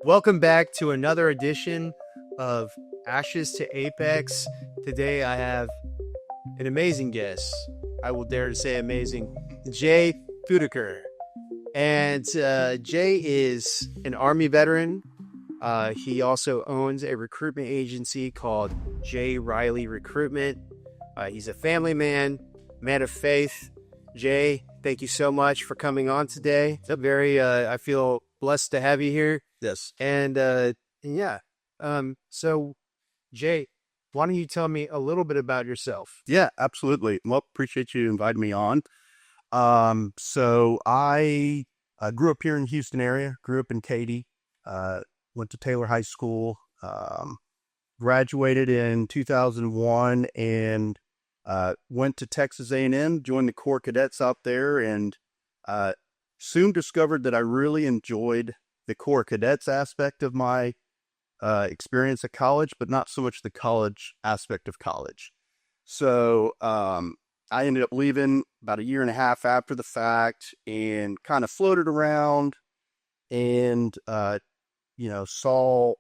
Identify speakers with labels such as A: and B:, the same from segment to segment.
A: Welcome back to another edition of Ashes to Apex. Today I have an amazing guest. I will dare to say amazing. Jay Fudickar. And Jay is an Army veteran. He also owns a recruitment agency called Jay Riley Recruitment. He's a family man of faith. Jay, thank you so much for coming on today. I feel blessed to have you here.
B: Yes.
A: And so Jay, why don't you tell me a little bit about yourself?
B: Yeah, absolutely. Well, appreciate you inviting me on. So I grew up here in the Houston area, grew up in Katy, went to Taylor High School, graduated in 2001 and went to Texas A&M, joined the Corps of Cadets out there, and soon discovered that I really enjoyed the Corps of Cadets aspect of my experience at college, but not so much the college aspect of college. So I ended up leaving about a year and a half after the fact and kind of floated around and, saw,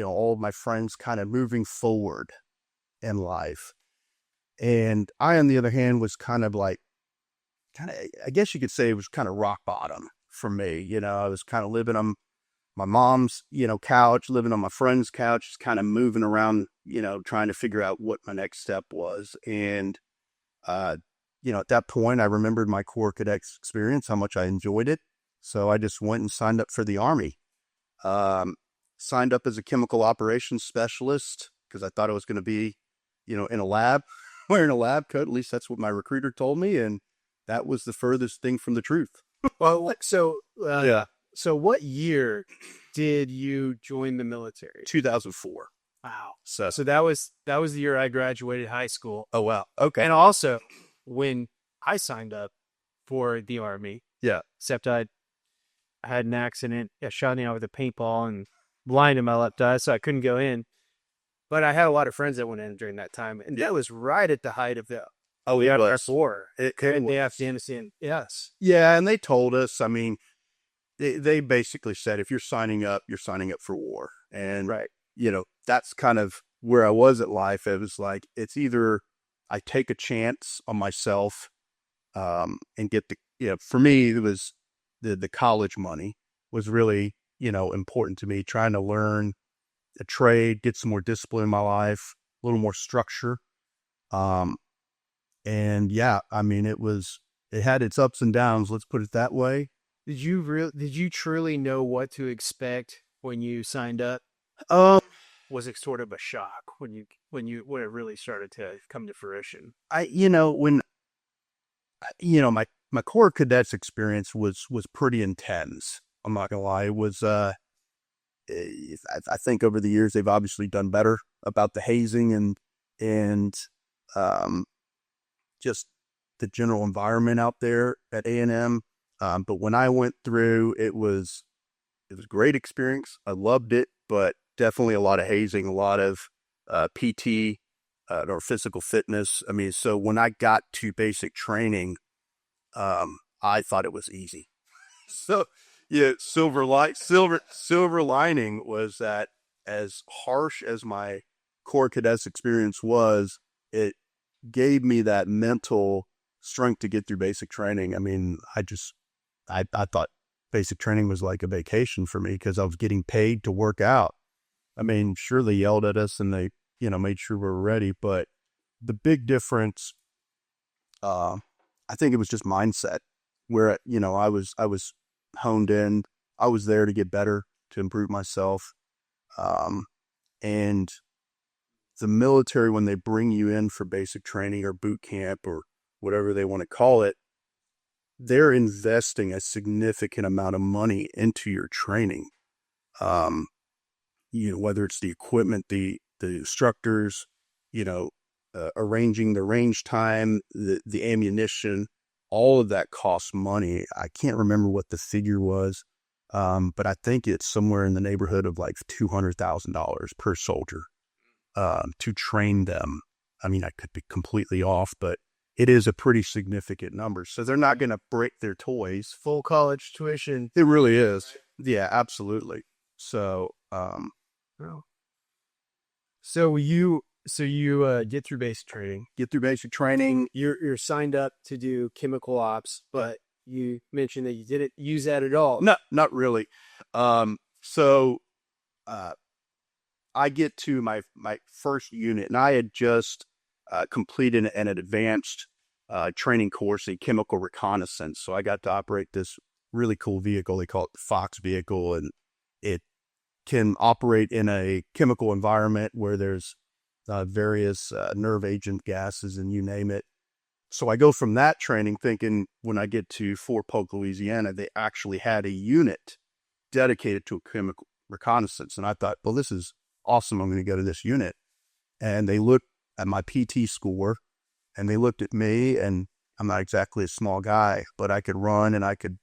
B: all of my friends kind of moving forward in life. And I, on the other hand, was I guess you could say it was kind of rock bottom for me. I was kind of living on my mom's, couch, living on my friend's couch, just kind of moving around, trying to figure out what my next step was. And, at that point, I remembered my Corps of Cadets experience, how much I enjoyed it. So I just went and signed up for the Army. Signed up as a chemical operations specialist because I thought it was going to be, in a lab, wearing a lab coat. At least that's what my recruiter told me. And that was the furthest thing from the truth.
A: So what year did you join the military?
B: 2004.
A: Wow. So that was the year I graduated high school.
B: Oh, wow. Okay.
A: And also when I signed up for the Army.
B: Yeah.
A: Except I had an accident. I shot me out with a paintball and blinded my left eye, so I couldn't go in. But I had a lot of friends that went in during that time, and that was right at the height of the war in the Afghanistan. Yes.
B: Yeah, and they told us, they basically said, if you're signing up for war. And,
A: right.
B: That's kind of where I was at life. It was like, it's either I take a chance on myself and get for me, it was the college money was really, important to me, trying to learn a trade, get some more discipline in my life, a little more structure. And yeah, it had its ups and downs. Let's put it that way.
A: Did you truly know what to expect when you signed up? Was it sort of a shock when it really started to come to fruition?
B: My Corps of Cadets experience was pretty intense. I'm not gonna lie. It was, I think over the years, they've obviously done better about the hazing and just the general environment out there at A&M. But when I went through, it was a great experience. I loved it, but definitely a lot of hazing, a lot of PT or physical fitness. So when I got to basic training, I thought it was easy. So yeah, silver lining was that as harsh as my Corps Cadets experience was, it gave me that mental strength to get through basic training. I thought basic training was like a vacation for me because I was getting paid to work out. Sure, they yelled at us and they, made sure we were ready. But the big difference, I think it was just mindset where, I was honed in. I was there to get better, to improve myself. And the military, when they bring you in for basic training or boot camp or whatever they want to call it, they're investing a significant amount of money into your training. Whether it's the equipment, the instructors, arranging the range time, the ammunition, all of that costs money. I can't remember what the figure was, but I think it's somewhere in the neighborhood of like $200,000 per soldier to train them. I could be completely off, but it is a pretty significant number. So they're not going to break their toys.
A: Full college tuition.
B: It really is. Yeah, absolutely. So,
A: Oh. So you get through basic training.
B: get through basic training.
A: You're signed up to do chemical ops, but you mentioned that you didn't use that at all.
B: No, not really. So, uh, I get to my first unit, and I had just completed an advanced training course in chemical reconnaissance. So I got to operate this really cool vehicle. They call it the Fox vehicle, and it can operate in a chemical environment where there's various nerve agent gases and you name it. So I go from that training thinking when I get to Fort Polk, Louisiana, they actually had a unit dedicated to chemical reconnaissance. And I thought, well, this is awesome. I'm going to go to this unit. And they looked at my PT score and they looked at me, and I'm not exactly a small guy, but I could run and I could,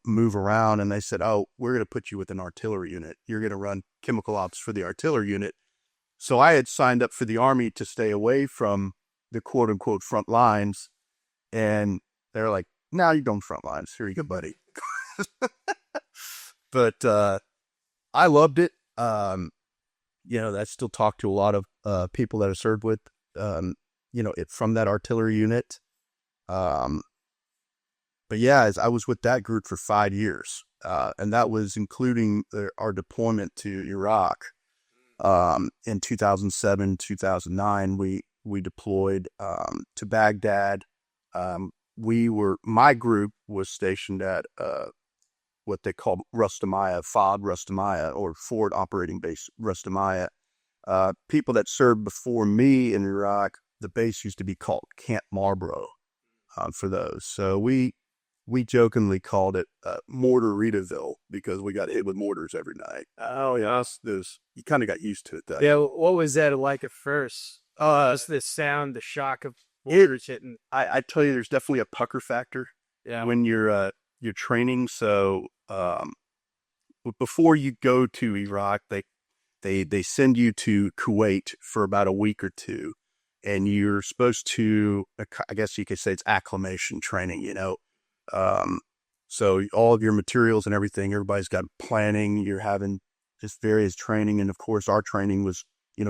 B: move around. And they said, oh, we're going to put you with an artillery unit. You're going to run chemical ops for the artillery unit. So I had signed up for the Army to stay away from the quote unquote front lines. And they're like, no, you're going front lines. Here you go, buddy. But I loved it. I still talk to a lot of people that I served with, from that artillery unit. But yeah, I was with that group for 5 years, and that was including our deployment to Iraq. In 2007, 2009, we deployed to Baghdad. My group was stationed at what they call Rustamiyah, FOB Rustamiyah, or Forward Operating Base Rustamiyah. People that served before me in Iraq, the base used to be called Camp Marlboro for those. So we jokingly called it Mortaritaville because we got hit with mortars every night.
A: Oh, yeah.
B: You kind of got used to it, though.
A: Yeah, what was that like at first? Just the sound, the shock of mortars hitting.
B: I tell you, there's definitely a pucker factor when you're training. So before you go to Iraq, they send you to Kuwait for about a week or two, and you're supposed to, I guess you could say it's acclimation training, so all of your materials and everything, everybody's got planning, you're having just various training. And of course our training was,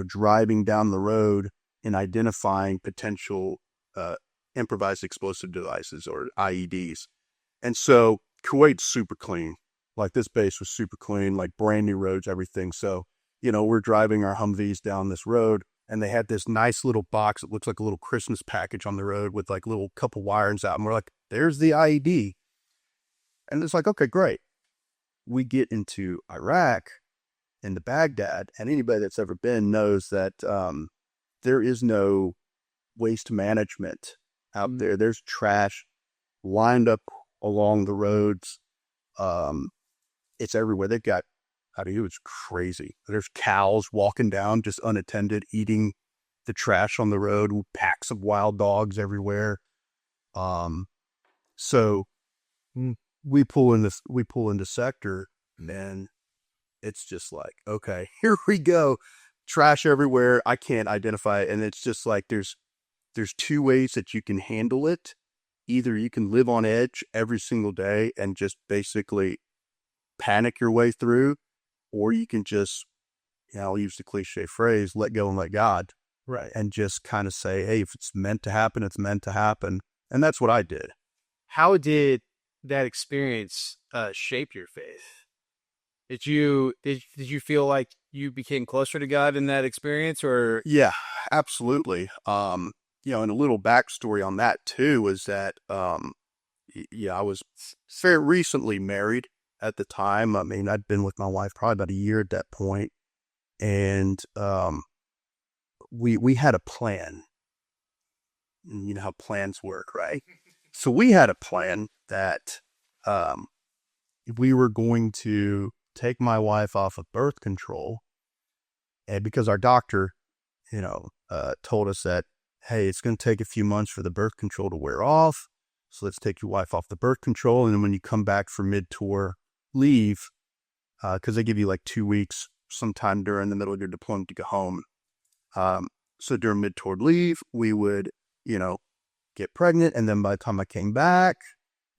B: driving down the road and identifying potential improvised explosive devices or IEDs. And so Kuwait's super clean. Like this base was super clean, like brand new roads, everything. So, we're driving our Humvees down this road, and they had this nice little box that looks like a little Christmas package on the road with like little couple wires out. And we're like, there's the IED. And it's like, okay, great. We get into Iraq, into Baghdad, and anybody that's ever been knows that there is no waste management out there. There's trash lined up along the roads. It's everywhere. They've got, it's crazy. There's cows walking down just unattended, eating the trash on the road, packs of wild dogs everywhere. So we pull into sector, and it's just like, okay, here we go. Trash everywhere. I can't identify it. And it's just like, there's two ways that you can handle it. Either you can live on edge every single day and just basically panic your way through, or you can just, I'll use the cliche phrase, let go and let God.
A: Right.
B: And just kind of say, hey, if it's meant to happen, it's meant to happen. And that's what I did.
A: How did that experience shape your faith? Did you feel like you became closer to God in that experience, or?
B: Yeah, absolutely. And a little backstory on that too is that, I was very recently married at the time. I mean, I'd been with my wife probably about a year at that point, and we had a plan. You know how plans work, right? So we had a plan that we were going to take my wife off of birth control, and because our doctor, told us that, hey, it's going to take a few months for the birth control to wear off, so let's take your wife off the birth control, and then when you come back for mid-tour leave, because they give you like 2 weeks sometime during the middle of your deployment to go home. So during mid-tour leave, we would, get pregnant, and then by the time I came back,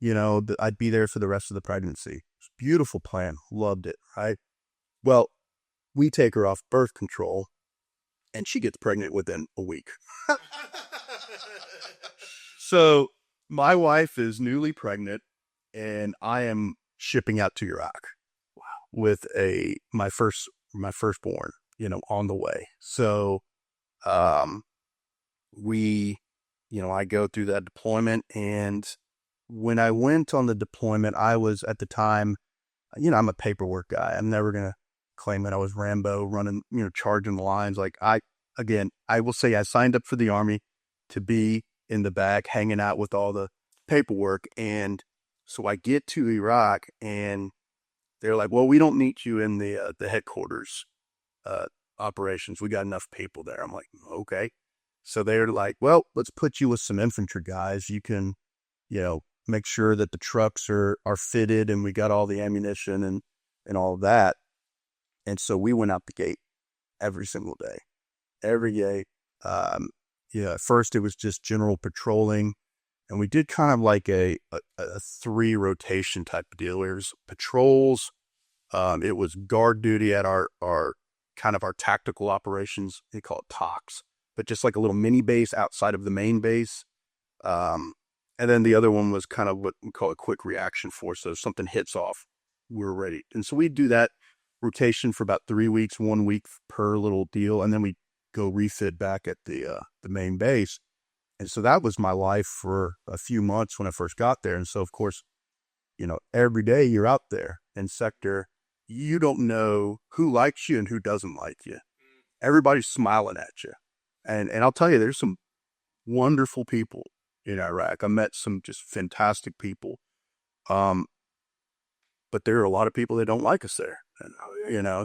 B: I'd be there for the rest of the pregnancy. It's a beautiful plan. Loved it, right? Well, we take her off birth control, and she gets pregnant within a week. So my wife is newly pregnant, and I am shipping out to Iraq with my firstborn, on the way. So, I go through that deployment, and when I went on the deployment, I was at the time, I'm a paperwork guy. I'm never going to claim that I was Rambo running, charging the lines. Like I will say I signed up for the Army to be in the back, hanging out with all the paperwork. And so I get to Iraq, and they're like, well, we don't need you in the headquarters operations. We got enough people there. I'm like, okay. So they're like, well, let's put you with some infantry guys. You can, make sure that the trucks are fitted, and we got all the ammunition and all of that. And so we went out the gate every single day, every day. At first it was just general patrolling, and we did kind of like a 3 rotation type of deal. It was patrols. It was guard duty at our kind of our tactical operations. They call it TOCs, but just like a little mini base outside of the main base. And then the other one was kind of what we call a quick reaction force. So if something hits off, we're ready. And so we'd do that rotation for about 3 weeks, 1 week per little deal. And then we go refit back at the main base. And so that was my life for a few months when I first got there. And so, of course, every day you're out there in sector, you don't know who likes you and who doesn't like you. Everybody's smiling at you. And I'll tell you, there's some wonderful people in Iraq. I met some just fantastic people. But there are a lot of people that don't like us there. And,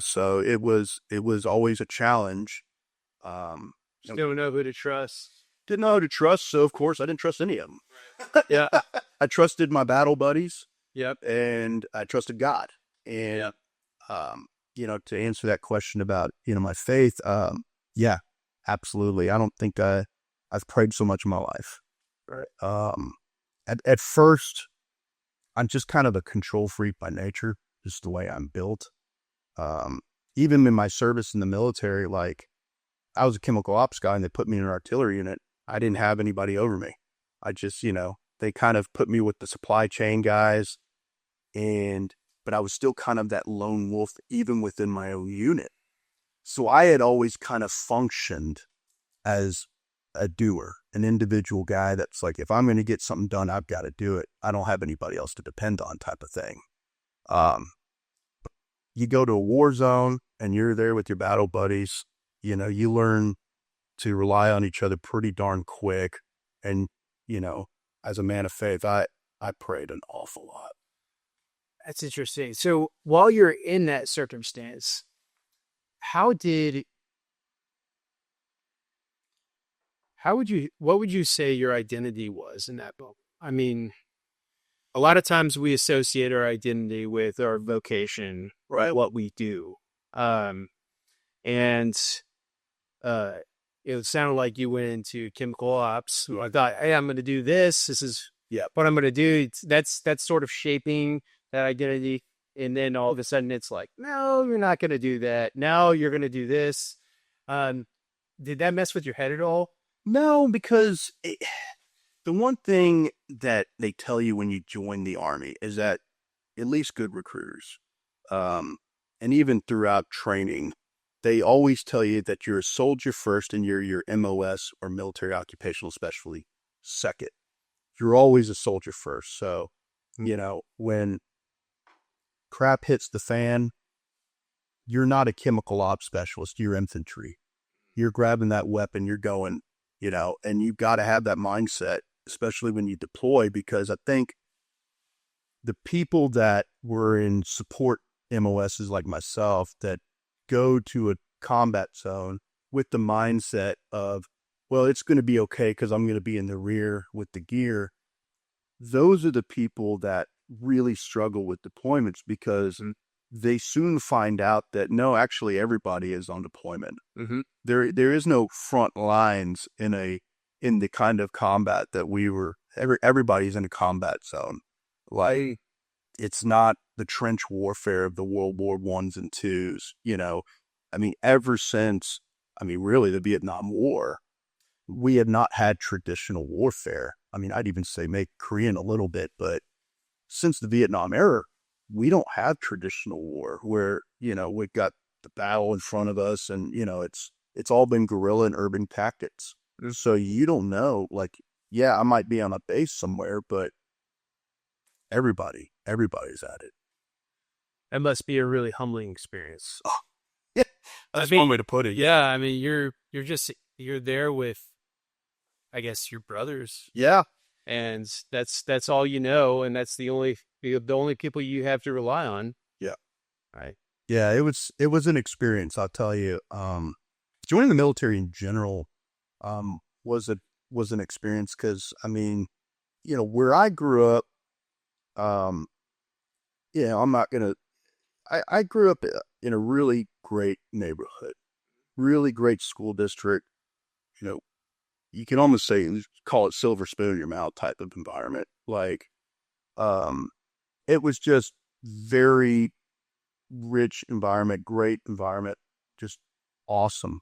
B: so it was always a challenge.
A: You don't know who to trust.
B: Didn't know who to trust, so of course I didn't trust any of them.
A: Right. Yeah.
B: I trusted my battle buddies.
A: Yep.
B: And I trusted God. And, to answer that question about, my faith, yeah, absolutely. I don't think I've prayed so much in my life. Right. At first, I'm just kind of a control freak by nature, just the way I'm built. Even in my service in the military, like I was a chemical ops guy and they put me in an artillery unit. I didn't have anybody over me. I just, they kind of put me with the supply chain guys, but I was still kind of that lone wolf even within my own unit. So I had always kind of functioned as a doer, an individual guy that's like, if I'm going to get something done, I've got to do it. I don't have anybody else to depend on type of thing. You go to a war zone and you're there with your battle buddies, you learn to rely on each other pretty darn quick. And, as a man of faith, I prayed an awful lot.
A: That's interesting. So while you're in that circumstance, what would you say your identity was in that moment? I mean, a lot of times we associate our identity with our vocation, right? What we do. It sounded like you went into chemical ops. I thought, hey, I'm going to do this. This is what I'm going to do. That's sort of shaping that identity. And then all of a sudden it's like, no, you're not going to do that. No, you're going to do this. Did that mess with your head at all?
B: No, because the one thing that they tell you when you join the Army is that at least good recruiters, and even throughout training, they always tell you that you're a soldier first and you're your MOS or military occupational specialty second. You're always a soldier first. So, when crap hits the fan, you're not a chemical ops specialist, you're infantry. You're grabbing that weapon, you're going, and you've got to have that mindset, especially when you deploy, because I think the people that were in support MOSs like myself that go to a combat zone with the mindset of, well, it's going to be okay because I'm going to be in the rear with the gear. Those are the people that really struggle with deployments because they soon find out that no, actually everybody is on deployment. Mm-hmm. There is no front lines in the kind of combat that we were. Everybody's in a combat zone. Like, it's not the trench warfare of the World War I's and twos, you know. I mean, ever since, I mean, really the Vietnam War, we have not had traditional warfare. I mean, I'd even say make Korean a little bit, but since the Vietnam era, we don't have traditional war where, you know, we've got the battle in front of us and, you know, it's all been guerrilla and urban tactics. So you don't know, like, yeah, I might be on a base somewhere, but everybody's at it.
A: That must be a really humbling experience.
B: Oh, yeah, that's one way to put it.
A: Yeah, I mean, you're there with, I guess, your brothers,
B: Yeah.
A: and that's all you know, and that's the only people you have to rely on.
B: Yeah.
A: Right.
B: Yeah, it was an experience, I'll tell you. Joining the military in general was an experience because, I mean, you know, where I grew up, you know, I grew up in a really great neighborhood, really great school district. You know, you can almost say, call it silver spoon in your mouth type of environment. Like, it was just very rich environment, great environment, just awesome.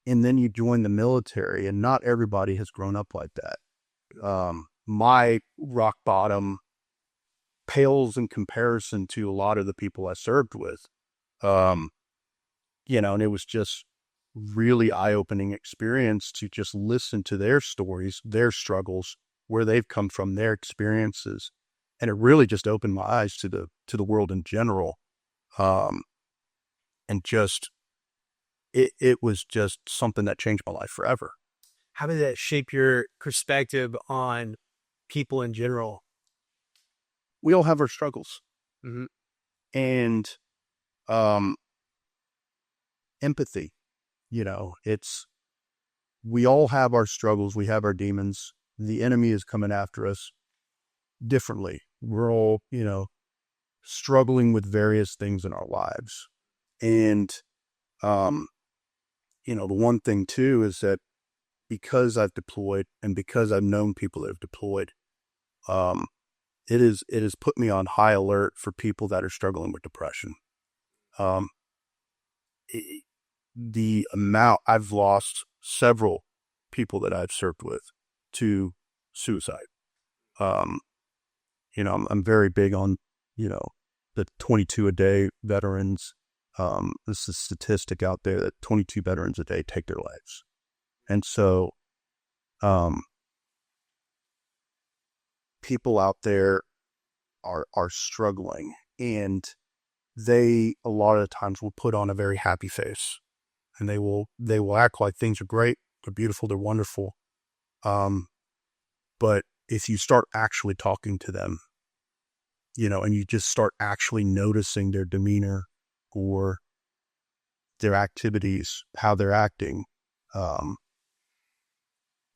B: And then you join the military, and not everybody has grown up like that. My rock bottom pales in comparison to a lot of the people I served with. You know, and it was just really eye-opening experience to just listen to their stories, their struggles, where they've come from, their experiences. And it really just opened my eyes to the world in general. And just, it was just something that changed my life forever.
A: How did that shape your perspective on people in general?
B: We all have our struggles.
A: Mm-hmm.
B: And empathy, you know, we all have our struggles. We have our demons. The enemy is coming after us differently. We're all, you know, struggling with various things in our lives. And, you know, the one thing too is that because I've deployed and because I've known people that have deployed, it has put me on high alert for people that are struggling with depression. The amount I've lost several people that I've served with to suicide. You know, I'm very big on, you know, the 22 a day veterans. This is a statistic out there that 22 veterans a day take their lives. And so, people out there are struggling, and they a lot of the times will put on a very happy face, and they will act like things are great, they're beautiful, they're wonderful. But if you start actually talking to them, you know, and you just start actually noticing their demeanor or their activities, how they're acting,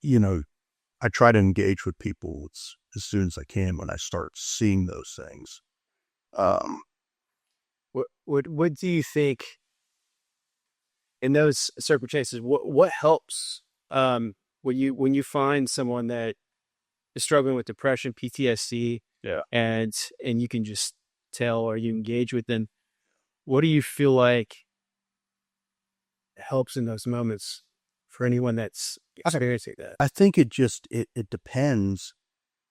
B: you know, I try to engage with people as soon as I can when I start seeing those things.
A: What do you think in those circumstances? What helps when you find someone that is struggling with depression, PTSD,
B: Yeah,
A: and you can just tell, or you engage with them? What do you feel like helps in those moments for anyone that's experiencing that?
B: I think it depends.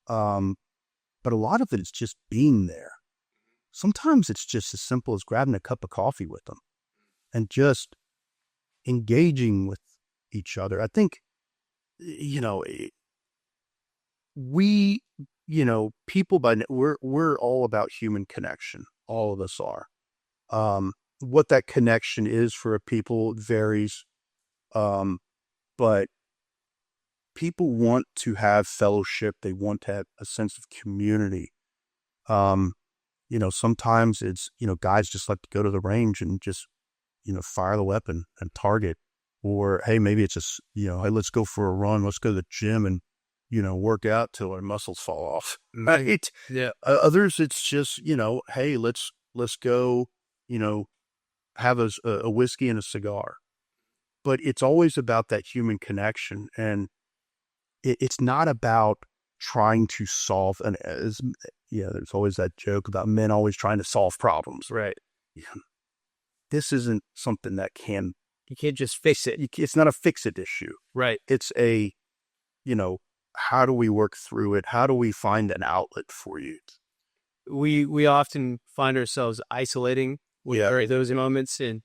B: But a lot of it is just being there. Sometimes it's just as simple as grabbing a cup of coffee with them and just engaging with each other. I think, you know, people we're all about human connection. All of us are. What that connection is for people varies. But people want to have fellowship. They want to have a sense of community. You know, sometimes it's, you know, guys just like to go to the range and just, you know, fire the weapon and target. Or, hey, maybe it's just, you know, hey, let's go for a run. Let's go to the gym and, you know, work out till our muscles fall off. Right?
A: Yeah.
B: Others, it's just, you know, hey, let's go, you know, have a whiskey and a cigar. But it's always about that human connection. And it's not about trying to solve there's always that joke about men always trying to solve problems.
A: Right.
B: Yeah. This isn't something that
A: You can't just fix it.
B: it's not a fix-it issue.
A: Right.
B: It's a, how do we work through it? How do we find an outlet for you?
A: We often find ourselves isolating during those moments, and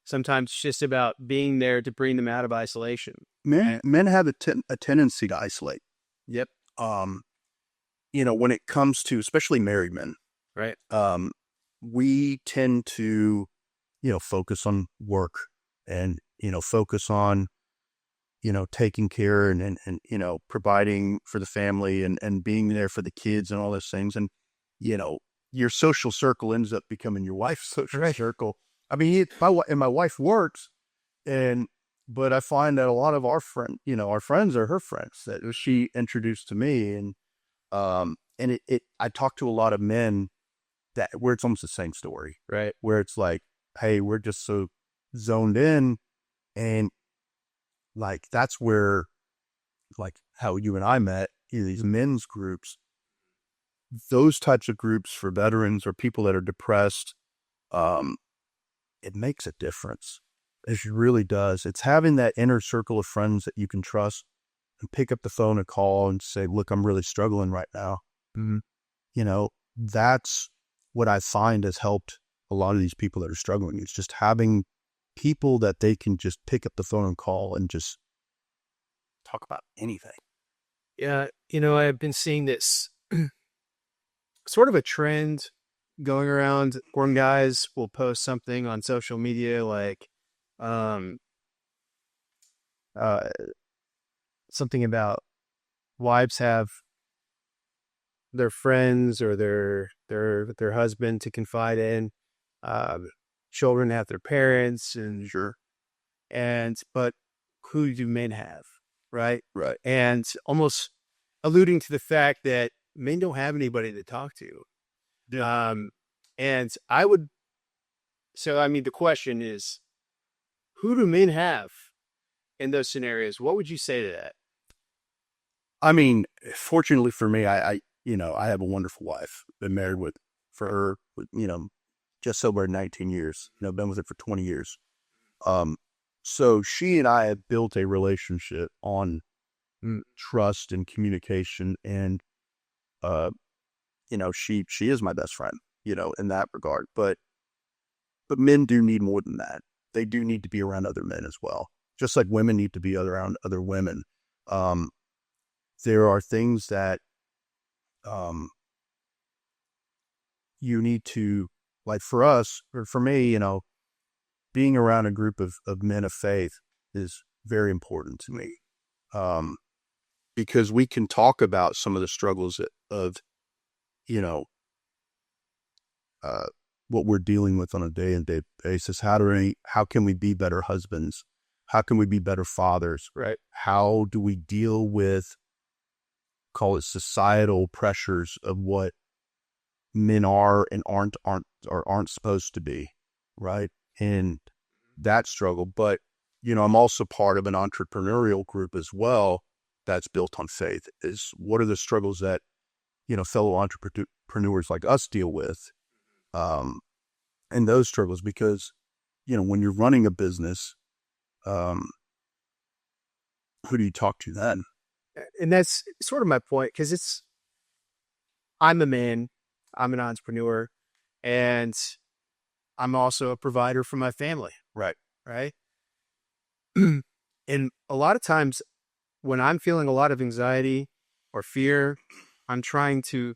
A: sometimes it's just about being there to bring them out of isolation.
B: Men have a tendency to isolate.
A: Yep.
B: When it comes to especially married men,
A: Right.
B: we tend to, focus on work and, focus on, taking care and providing for the family and being there for the kids and all those things. And, your social circle ends up becoming your wife's social circle. I mean, my wife works but I find that a lot of our friends are her friends that she introduced to me. And I talk to a lot of men where it's almost the same story,
A: Right.
B: where it's like, hey, we're just so zoned in. And like, that's where, like how you and I met, these men's groups, those types of groups for veterans or people that are depressed, it makes a difference. It really does. It's having that inner circle of friends that you can trust and pick up the phone and call and say, look, I'm really struggling right now. Mm-hmm. That's what I find has helped a lot of these people that are struggling. It's just having people that they can just pick up the phone and call and just talk about anything.
A: Yeah. I've been seeing this sort of a trend going around. One guys will post something on social media like something about wives have their friends or their husband to confide in. Children have their parents, and but who do men have, right?
B: Right.
A: And almost alluding to the fact that men don't have anybody to talk to.
B: Yeah.
A: And the question is, who do men have in those scenarios? What would you say to that?
B: I mean, fortunately for me, I have a wonderful wife. Been married for her, just over 19 years. Been with her for 20 years. So she and I have built a relationship on trust and communication, and she is my best friend, in that regard. But men do need more than that. They do need to be around other men as well, just like women need to be around other women. There are things that you need to, like for us, or for me, being around a group of men of faith is very important to me, because we can talk about some of the struggles of what we're dealing with on a day-to-day basis. How can we be better husbands? How can we be better fathers?
A: Right.
B: How do we deal with, call it societal pressures of what men are and aren't supposed to be, right? And that struggle. But, I'm also part of an entrepreneurial group as well that's built on faith. Is what are the struggles that, fellow entrepreneurs like us deal with, and those struggles, because, when you're running a business, who do you talk to then?
A: And that's sort of my point, because I'm a man, I'm an entrepreneur, and I'm also a provider for my family.
B: Right.
A: Right. And a lot of times when I'm feeling a lot of anxiety or fear, I'm trying to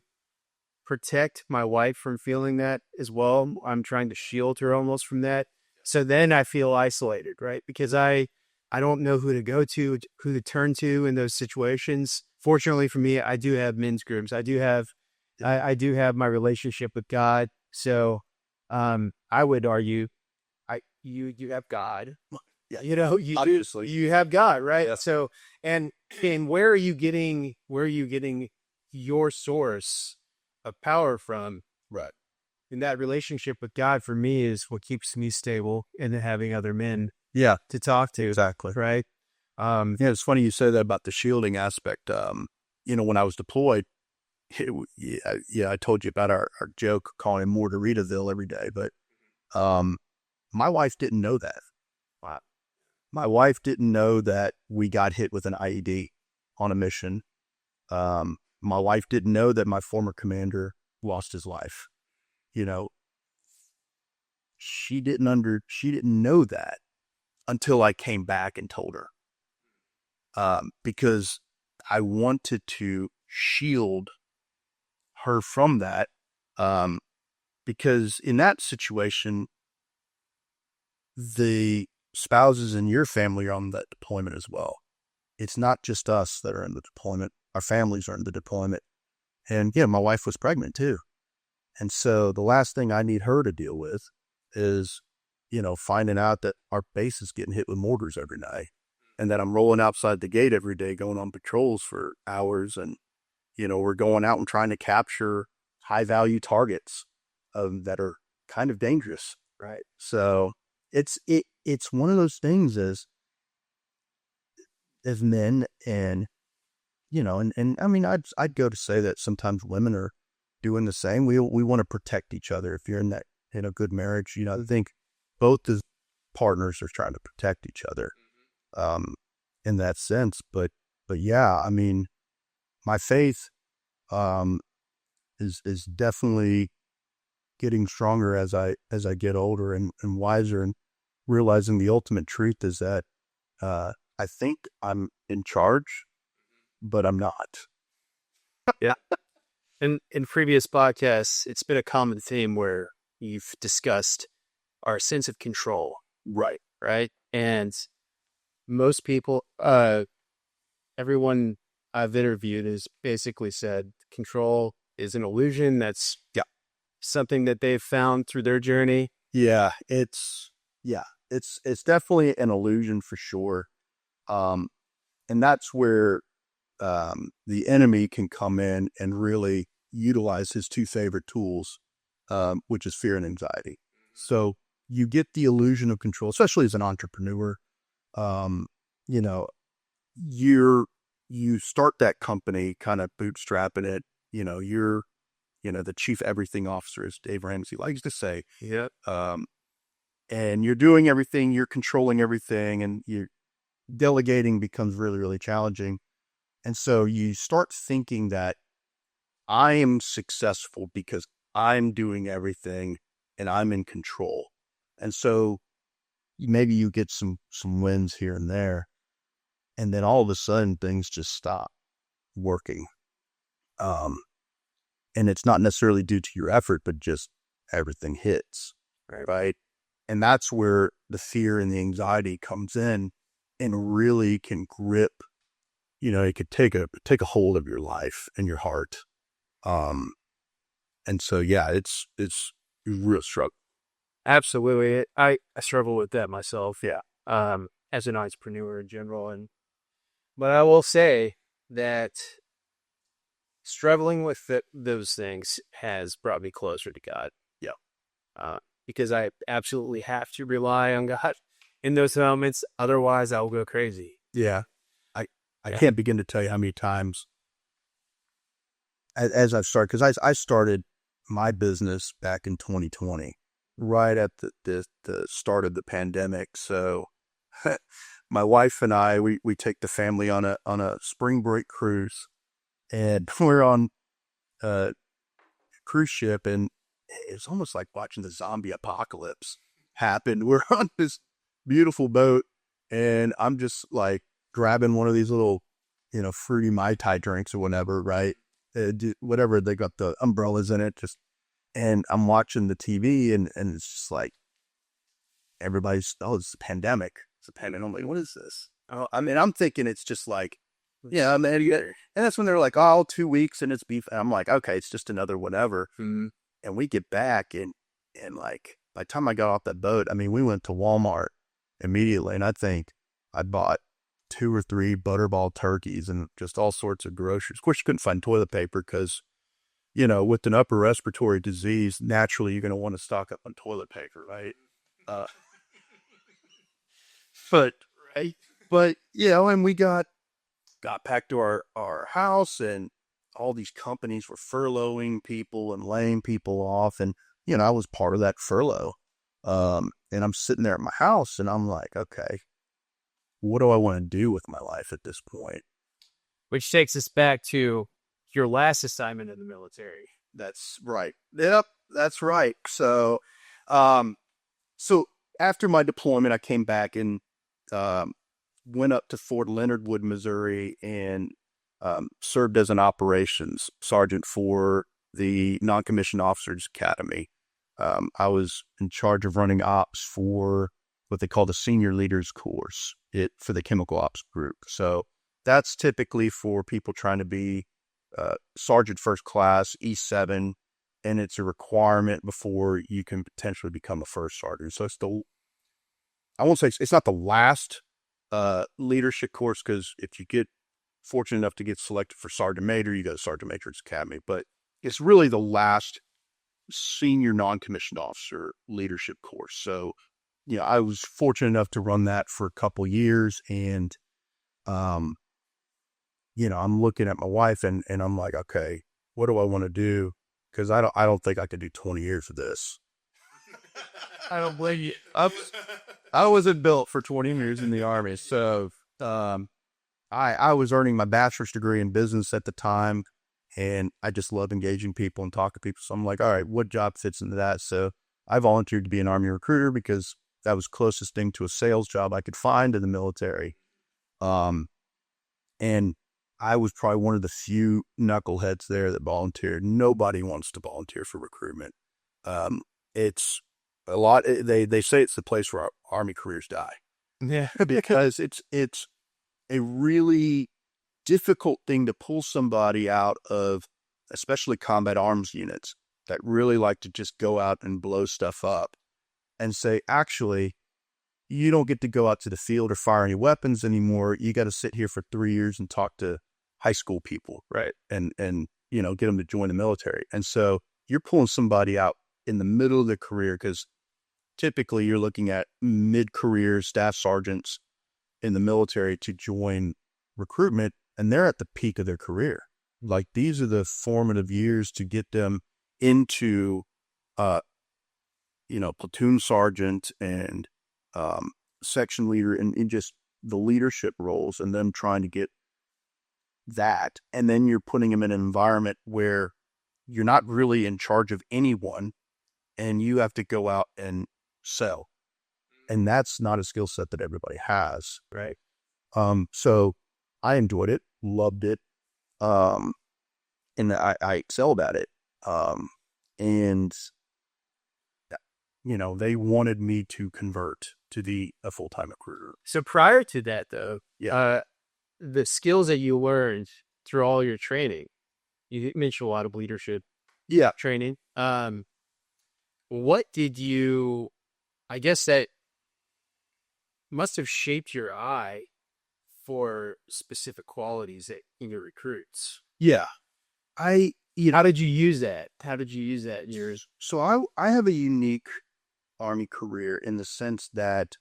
A: protect my wife from feeling that as well. I'm trying to shield her almost from that. So then I feel isolated, right? Because I don't know who to go to, who to turn to in those situations. Fortunately for me, I do have men's groups. I do have my relationship with God. So I would argue you have God.
B: Yeah.
A: Obviously you have God, right?
B: Yeah.
A: So and where are you getting your source of power from?
B: Right.
A: And that relationship with God for me is what keeps me stable, and then having other men to talk to.
B: Exactly.
A: Right.
B: It's funny you say that about the shielding aspect. When I was deployed, yeah, I told you about our joke calling him Mortaritaville every day, but my wife didn't know that.
A: Wow.
B: My wife didn't know that we got hit with an IED on a mission. My wife didn't know that my former commander lost his life. You know, she didn't know that until I came back and told her. Because I wanted to shield her from that. Because in that situation, the spouses in your family are on that deployment as well. It's not just us that are in the deployment. Our families are in the deployment. And yeah, my wife was pregnant too. And so the last thing I need her to deal with is, finding out that our base is getting hit with mortars every night and that I'm rolling outside the gate every day going on patrols for hours. And, we're going out and trying to capture high value targets that are kind of dangerous. Right. So it's one of those things as men and, and I mean, I'd go to say that sometimes women are doing the same. We want to protect each other. If you're in a good marriage, I think both the partners are trying to protect each other, in that sense. But yeah, I mean, my faith, is definitely getting stronger as I get older and wiser, and realizing the ultimate truth is that, I think I'm in charge, but I'm not.
A: Yeah. And in previous podcasts, it's been a common theme where you've discussed our sense of control.
B: Right.
A: Right. And most people, everyone I've interviewed has basically said control is an illusion. That's something that they've found through their journey.
B: Yeah, it's definitely an illusion for sure. And that's where the enemy can come in and really utilize his two favorite tools, which is fear and anxiety. So you get the illusion of control, especially as an entrepreneur. You start that company kind of bootstrapping it. You're the chief everything officer, as Dave Ramsey likes to say.
A: Yeah.
B: And you're doing everything, you're controlling everything, and delegating becomes really, really challenging. And so you start thinking that I am successful because I'm doing everything and I'm in control. And so maybe you get some wins here and there, and then all of a sudden things just stop working. And it's not necessarily due to your effort, but just everything hits. Right. And that's where the fear and the anxiety comes in and really can grip. It could take a hold of your life and your heart. And so, yeah, it's a real struggle.
A: Absolutely. I struggle with that myself.
B: Yeah.
A: As an entrepreneur in general. But I will say that struggling with those things has brought me closer to God.
B: Yeah.
A: Because I absolutely have to rely on God in those moments. Otherwise, I'll go crazy.
B: Yeah. I can't begin to tell you how many times as I've started, because I started my business back in 2020, right at the start of the pandemic. So my wife and I, we take the family on a spring break cruise, and we're on a cruise ship, and it's almost like watching the zombie apocalypse happen. We're on this beautiful boat, and I'm just like grabbing one of these little, fruity Mai Tai drinks or whatever, right? Whatever, they got the umbrellas in it, and I'm watching the TV, and it's just like, everybody's, it's a pandemic. It's a pandemic. I'm like, what is this? Oh, I mean, I'm thinking it's just like, yeah, man. And that's when they're like, 2 weeks and it's beef. And I'm like, okay, it's just another whatever.
A: Mm-hmm.
B: And we get back, and like, by the time I got off that boat, I mean, we went to Walmart immediately, and I think I bought 2 or 3 butterball turkeys and just all sorts of groceries. Of course, you couldn't find toilet paper because, with an upper respiratory disease, naturally you're going to want to stock up on toilet paper, right? But and we got back to our house, and all these companies were furloughing people and laying people off. And, I was part of that furlough. And I'm sitting there at my house and I'm like, okay, what do I want to do with my life at this point?
A: Which takes us back to your last assignment in the military.
B: That's right. Yep, that's right. So after my deployment, I came back and went up to Fort Leonard Wood, Missouri, and served as an operations sergeant for the Non-Commissioned Officers Academy. I was in charge of running ops for what they call the Senior Leaders Course for the Chemical Ops Group. So that's typically for people trying to be Sergeant First Class, E7, and it's a requirement before you can potentially become a first sergeant. So I won't say it's not the last leadership course, because if you get fortunate enough to get selected for Sergeant Major, you go to Sergeant Major's Academy, but it's really the last senior non-commissioned officer leadership course. So, I was fortunate enough to run that for a couple years, and I'm looking at my wife and I'm like, okay, what do I want to do? Because I don't think I could do 20 years of this.
A: I don't blame you.
B: I wasn't built for 20 years in the Army. So I was earning my bachelor's degree in business at the time, and I just love engaging people and talking to people. So I'm like, all right, what job fits into that? So I volunteered to be an Army recruiter because that was the closest thing to a sales job I could find in the military. And I was probably one of the few knuckleheads there that volunteered. Nobody wants to volunteer for recruitment. It's a lot. They say it's the place where Army careers die.
A: Yeah.
B: Because it's a really difficult thing to pull somebody out of, especially combat arms units that really like to just go out and blow stuff up, and say, actually, you don't get to go out to the field or fire any weapons anymore. You got to sit here for 3 years and talk to high school people, right? And get them to join the military. And so you're pulling somebody out in the middle of their career, because typically you're looking at mid-career staff sergeants in the military to join recruitment, and they're at the peak of their career. Like, these are the formative years to get them into, platoon sergeant and section leader and just the leadership roles, and them trying to get that. And then you're putting them in an environment where you're not really in charge of anyone, and you have to go out and sell. And that's not a skill set that everybody has, right? So I enjoyed it, loved it, and I excelled at it. And they wanted me to convert to be a full-time recruiter.
A: So prior to that, though,
B: Yeah.
A: The skills that you learned through all your training, you mentioned a lot of leadership training. What did you, I guess that must have shaped your eye for specific qualities in your recruits.
B: Yeah.
A: How did you use that? How did you use that in yours?
B: So I have a unique Army career in the sense that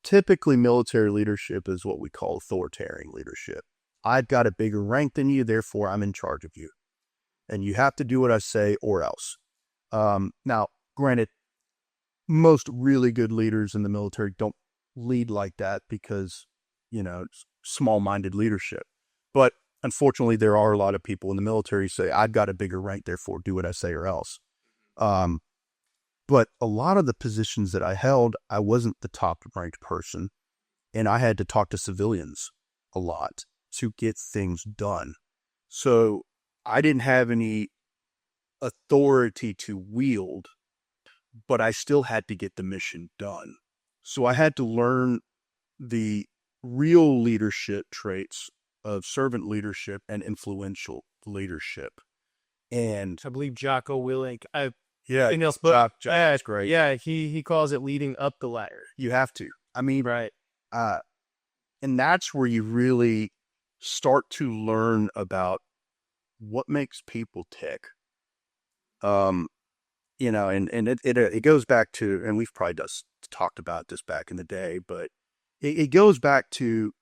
B: typically military leadership is what we call authoritarian leadership. I've got a bigger rank than you, therefore I'm in charge of you. And you have to do what I say or else. Now, granted, most really good leaders in the military don't lead like that because, it's small-minded leadership. But unfortunately, there are a lot of people in the military who say, I've got a bigger rank, therefore do what I say or else. But a lot of the positions that I held, I wasn't the top-ranked person, and I had to talk to civilians a lot to get things done. So I didn't have any authority to wield, but I still had to get the mission done. So I had to learn the real leadership traits of servant leadership and influential leadership. And
A: I believe Jocko Willink.
B: Jock's great.
A: Yeah, he calls it leading up the ladder.
B: You have to. I mean,
A: right.
B: And that's where you really start to learn about what makes people tick. And it goes back to, and we've probably just talked about this back in the day, but it goes back to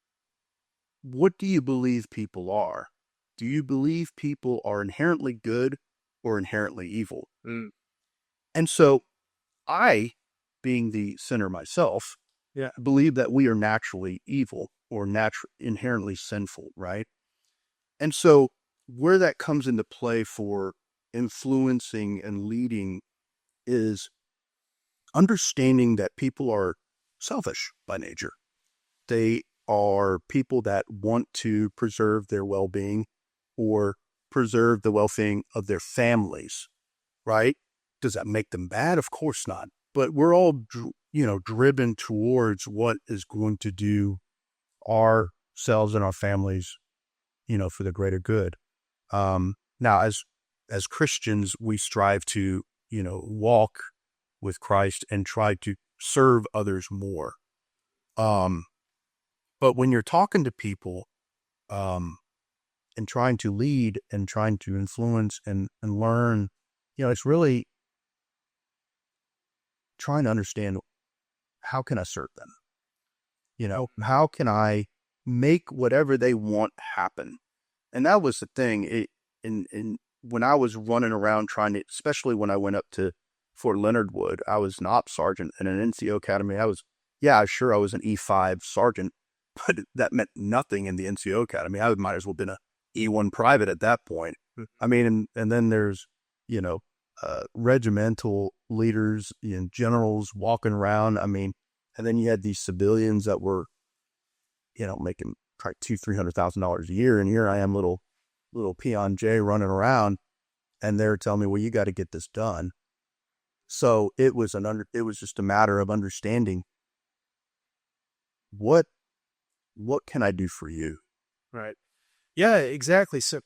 B: what do you believe people are? Do you believe people are inherently good or inherently evil?
A: Mm.
B: And so I, being the sinner myself, believe that we are naturally evil or inherently sinful, right? And so where that comes into play for influencing and leading is understanding that people are selfish by nature. They are people that want to preserve their well-being or preserve the well-being of their families, right? Does that make them bad? Of course not. But we're all, driven towards what is going to do ourselves and our families, for the greater good. Now, as Christians, we strive to, walk with Christ and try to serve others more. But when you're talking to people, and trying to lead and trying to influence and learn, it's really trying to understand, how can I serve them? How can I make whatever they want happen? And that was the thing. When I was running around trying to, especially when I went up to Fort Leonard Wood, I was an ops sergeant in an NCO academy. I was an E5 sergeant, but that meant nothing in the NCO academy. I might as well have been a E1 private at that point. I mean, and then there's, regimental leaders and generals walking around. I mean, and then you had these civilians that were, making probably $200,000-$300,000 a year. And here I am, little peon Jay running around, and they're telling me, well, you got to get this done. So it was just a matter of understanding what can I do for you?
A: Right. Yeah, exactly. So,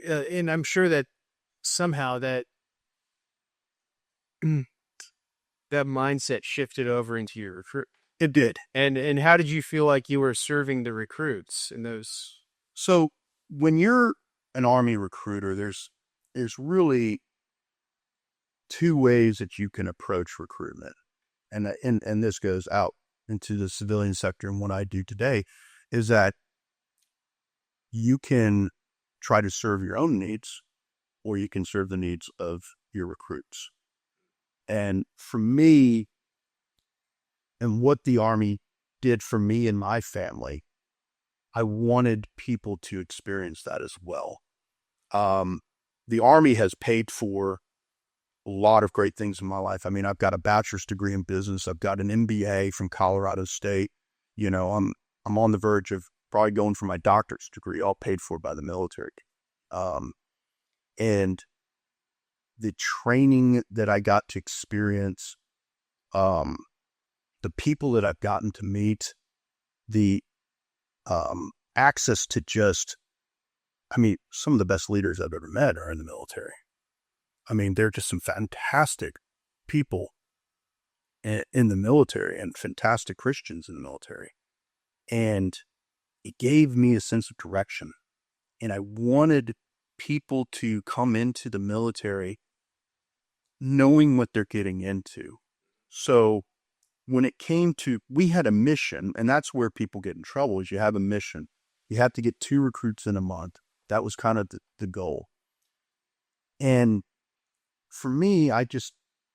A: and I'm sure that somehow that that mindset shifted over into your recruit.
B: It did.
A: And how did you feel like you were serving the recruits in those?
B: So when you're an Army recruiter, there's really two ways that you can approach recruitment. And this goes out into the civilian sector. And what I do today is that you can try to serve your own needs, or you can serve the needs of your recruits. And for me, and what the Army did for me and my family, I wanted people to experience that as well. The Army has paid for a lot of great things in my life. I mean, I've got a bachelor's degree in business. I've got an MBA from Colorado State. I'm on the verge of probably going for my doctorate degree, all paid for by the military. And the training that I got to experience, the people that I've gotten to meet, the access to some of the best leaders I've ever met are in the military. I mean, they're just some fantastic people in the military, and fantastic Christians in the military. And it gave me a sense of direction. And I wanted people to come into the military knowing what they're getting into. So when it came to, we had a mission, and that's where people get in trouble, is you have a mission. You have to get 2 recruits in a month. That was kind of the goal. And for me, I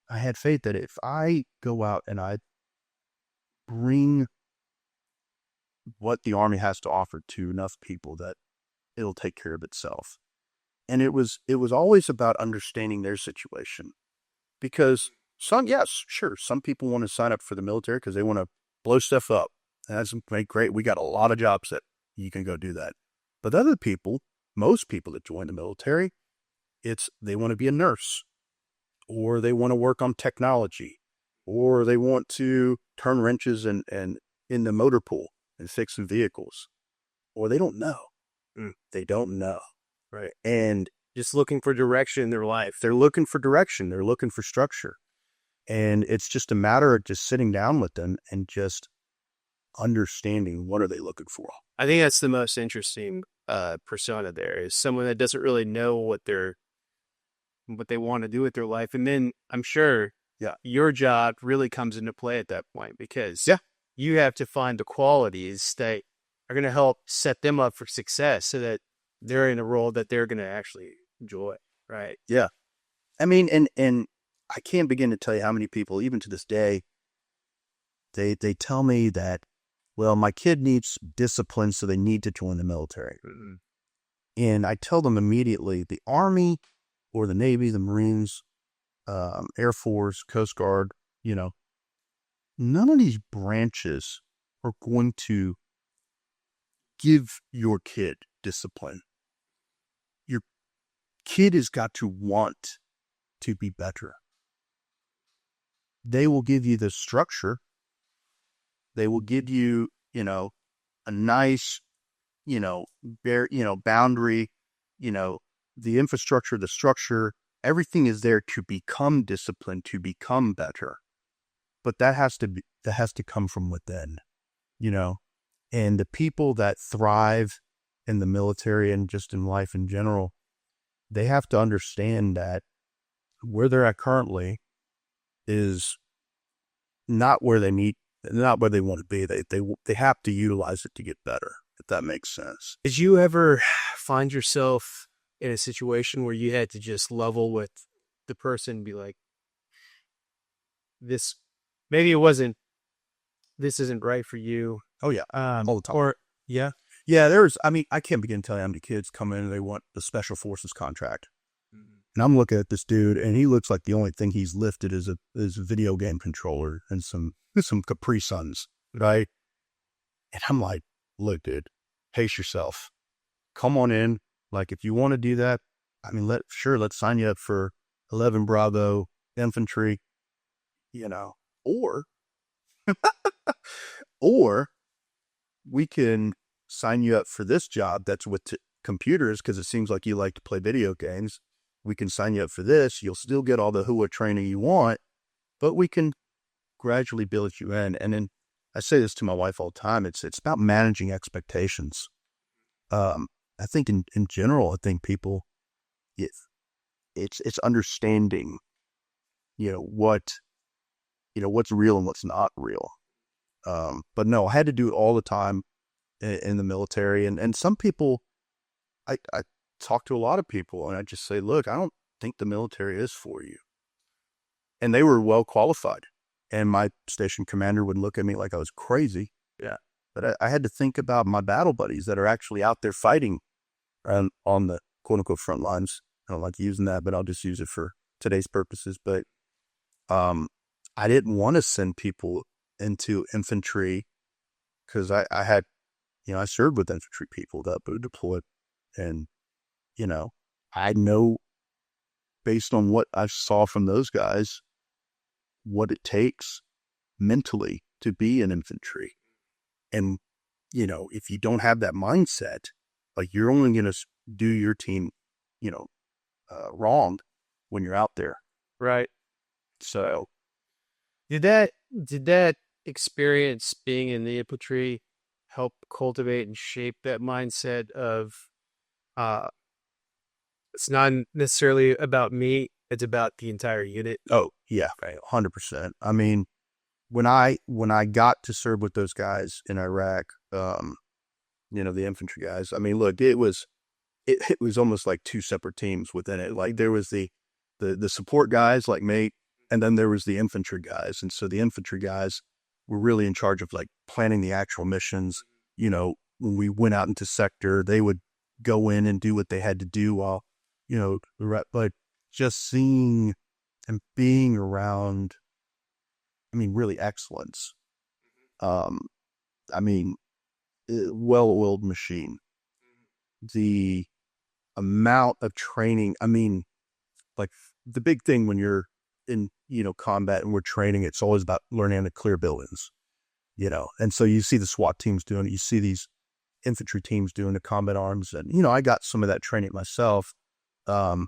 B: had faith that if I go out and I bring what the Army has to offer to enough people, that it'll take care of itself. And it was always about understanding their situation, because some people want to sign up for the military because they want to blow stuff up. And that's great. We got a lot of jobs that you can go do that. But other people, most people that join the military, they want to be a nurse, or they want to work on technology, or they want to turn wrenches and in the motor pool and fix some vehicles, or they don't know. They don't know.
A: Right.
B: And
A: just looking for direction in their life.
B: They're looking for direction. They're looking for structure. And it's just a matter of just sitting down with them and just understanding, what are they looking for?
A: I think that's the most interesting persona there, is someone that doesn't really know what they want to do with their life. And then I'm sure your job really comes into play at that point, because you have to find the qualities that are going to help set them up for success so that they're in a role that they're going to actually enjoy. Right.
B: Yeah. I mean, and I can't begin to tell you how many people, even to this day, they tell me that, well, my kid needs discipline, so they need to join the military.
A: Mm-hmm.
B: And I tell them immediately, the Army or the Navy, the Marines, Air Force, Coast Guard, none of these branches are going to give your kid discipline. Your kid has got to want to be better. They will give you the structure. They will give you, a nice, boundary, the infrastructure, the structure, everything is there to become disciplined, to become better. But that has to come from within, and the people that thrive in the military and just in life in general, they have to understand that where they're at currently is not where they want to be. They have to utilize it to get better, if that makes sense.
A: Did you ever find yourself in a situation where you had to just level with the person and be like, this isn't right for you?
B: Oh yeah. All the time.
A: Or yeah.
B: Yeah, I can't begin to tell you how many kids come in and they want the Special Forces contract.
A: Mm-hmm.
B: And I'm looking at this dude, and he looks like the only thing he's lifted is a video game controller and some Capri Suns, right? And I'm like, look, dude, pace yourself. Come on in. Like, if you want to do that, let's sign you up for 11 Bravo infantry, or or we can sign you up for this job that's with computers, because it seems like you like to play video games. We can sign you up for this. You'll still get all the HUA training you want, but we can gradually build you in. And then I say this to my wife all the time. It's about managing expectations. I think in general, I think people, it's understanding, what's real and what's not real. But no, I had to do it all the time in the military. And some people, I talk to a lot of people and I just say, look, I don't think the military is for you. And they were well qualified. And my station commander would look at me like I was crazy.
A: Yeah.
B: But I had to think about my battle buddies that are actually out there fighting on the quote unquote front lines. I don't like using that, but I'll just use it for today's purposes. But I didn't want to send people into infantry because I had, I served with infantry people that were deployed. And, I know based on what I saw from those guys, what it takes mentally to be an infantry. And, if you don't have that mindset, like, you're only going to do your team, wrong when you're out there.
A: Right.
B: So
A: did that experience being in the infantry help cultivate and shape that mindset of, it's not necessarily about me, it's about the entire unit?
B: Oh yeah, 100%. I mean, when I got to serve with those guys in Iraq, the infantry guys, I mean, look, it was almost like two separate teams within it. Like, there was the support guys like me, and then there was the infantry guys. And so the infantry guys were really in charge of like planning the actual missions. When we went out into sector, they would go in and do what they had to do while, but just seeing and being around, really excellence. Well-oiled machine. The amount of training, like, the big thing when you're in, combat and we're training, it's always about learning how to clear buildings, and so you see the SWAT teams doing it, you see these infantry teams doing the combat arms, and, I got some of that training myself. But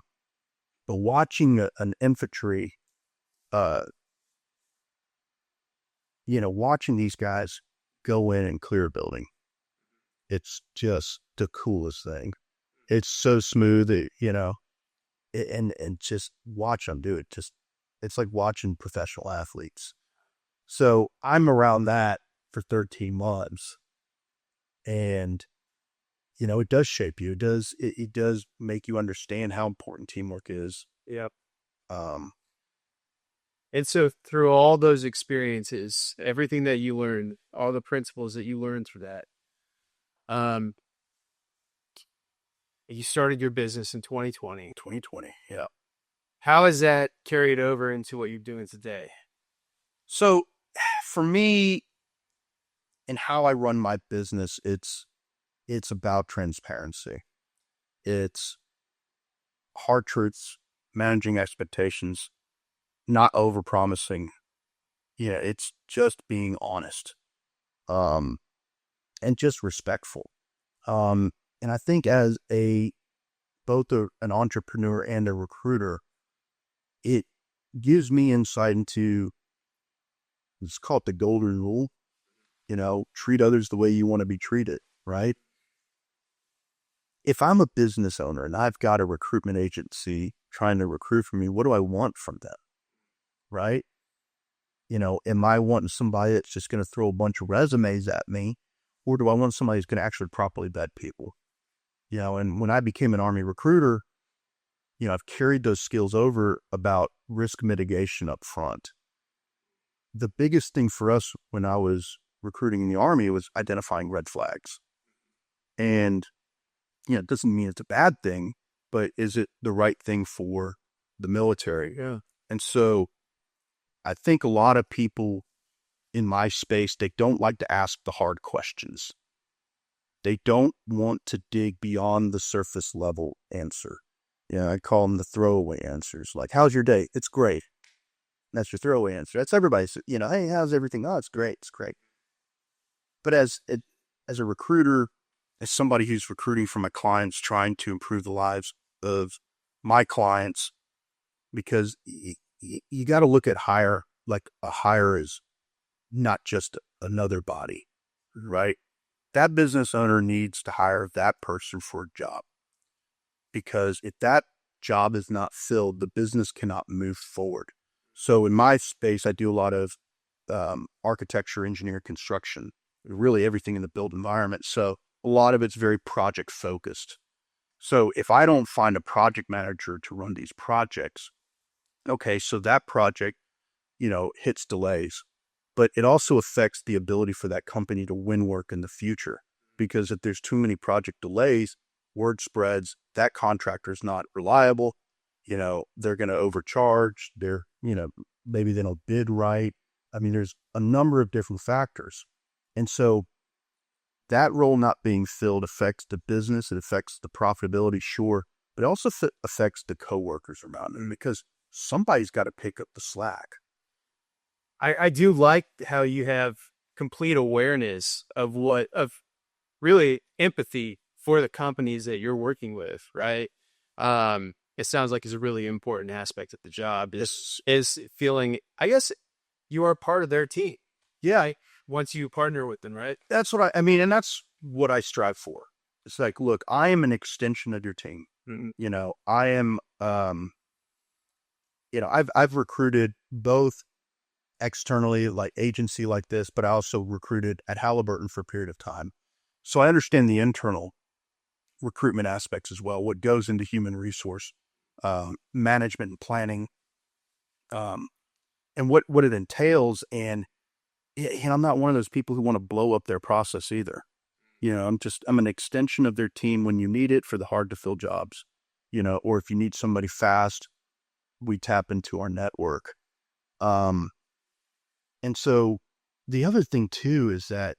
B: watching an infantry, watching these guys go in and clear a building, it's just the coolest thing. It's so smooth, and just watch them do it. It's like watching professional athletes. So I'm around that for 13 months. And, it does shape you. It does make you understand how important teamwork is.
A: Yep.
B: Um,
A: And so through all those experiences, everything that you learned, all the principles that you learned through that, um, you started your business in 2020.
B: 2020. Yeah.
A: How has that carried over into what you're doing today?
B: So for me and how I run my business, it's about transparency. It's hard truths, managing expectations, not overpromising. Yeah, it's just being honest, and just respectful. And I think as an entrepreneur and a recruiter, it gives me insight into, let's call it the golden rule. Treat others the way you want to be treated, right? If I'm a business owner and I've got a recruitment agency trying to recruit for me, what do I want from them, right? Am I wanting somebody that's just going to throw a bunch of resumes at me, or do I want somebody who's going to actually properly vet people? And when I became an Army recruiter, I've carried those skills over about risk mitigation up front. The biggest thing for us when I was recruiting in the Army was identifying red flags. And, it doesn't mean it's a bad thing, but is it the right thing for the military?
A: Yeah.
B: And so I think a lot of people in my space, they don't like to ask the hard questions. They don't want to dig beyond the surface level answer. I call them the throwaway answers. Like, how's your day? It's great. That's your throwaway answer. That's everybody's, hey, how's everything? Oh, it's great. It's great. But as a recruiter, as somebody who's recruiting for my clients, trying to improve the lives of my clients, because you got to look at hire, like a hire is not just another body, right? That business owner needs to hire that person for a job, because if that job is not filled, the business cannot move forward. So in my space, I do a lot of architecture, engineer, construction, really everything in the built environment. So a lot of it's very project focused. So if I don't find a project manager to run these projects, okay, so that project, hits delays, but it also affects the ability for that company to win work in the future. Because if there's too many project delays, word spreads, that contractor is not reliable. They're going to overcharge. Maybe they don't bid right. I mean, there's a number of different factors. And so that role not being filled affects the business. It affects the profitability, sure, but it also affects the coworkers around them, because somebody's got to pick up the slack.
A: I do like how you have complete awareness of really empathy for the companies that you're working with, right? It sounds like it's a really important aspect of the job is feeling, I guess you are part of their team.
B: Yeah.
A: Once you partner with them, right?
B: That's what I mean. And that's what I strive for. It's like, look, I am an extension of your team.
A: Mm-hmm.
B: I am, I've recruited both externally, like agency like this, but I also recruited at Halliburton for a period of time. So I understand the internal recruitment aspects as well, what goes into human resource management and planning, and what it entails. And I'm not one of those people who want to blow up their process either. I'm an extension of their team when you need it for the hard to fill jobs, or if you need somebody fast, we tap into our network. And so the other thing too is that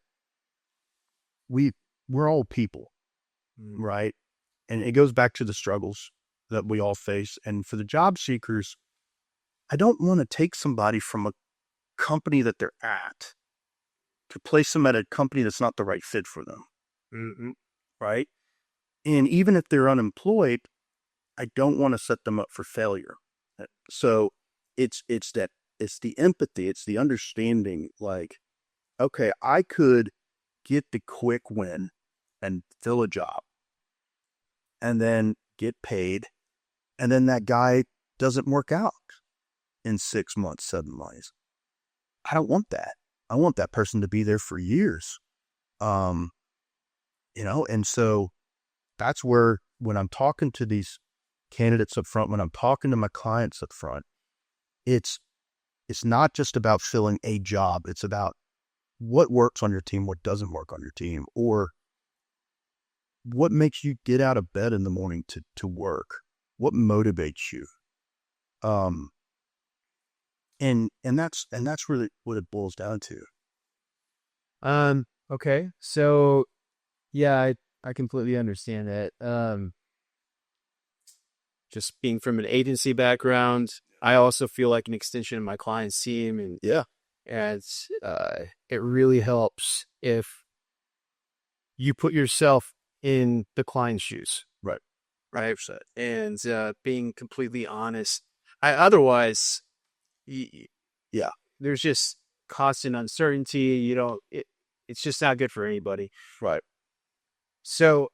B: we're all people, right? And it goes back to the struggles that we all face. And for the job seekers, I don't want to take somebody from a company that they're at to place them at a company that's not the right fit for them.
A: Mm-hmm.
B: Right. And even if they're unemployed, I don't want to set them up for failure. So it's the empathy, it's the understanding, like, okay, I could get the quick win and fill a job and then get paid. And then that guy doesn't work out in 6 months, 7 months. I don't want that. I want that person to be there for years. And so that's where, when I'm talking to these candidates up front, when I'm talking to my clients up front, it's not just about filling a job. It's about what works on your team, what doesn't work on your team, or what makes you get out of bed in the morning to work, what motivates you. And that's really what it boils down to.
A: Okay. So yeah, I completely understand that. Just being from an agency background, I also feel like an extension of my client's team, and
B: Yeah.
A: it really helps if you put yourself in the client's shoes.
B: Right.
A: Right. And being completely honest. Otherwise,
B: Yeah.
A: there's just constant uncertainty. It's just not good for anybody.
B: Right.
A: So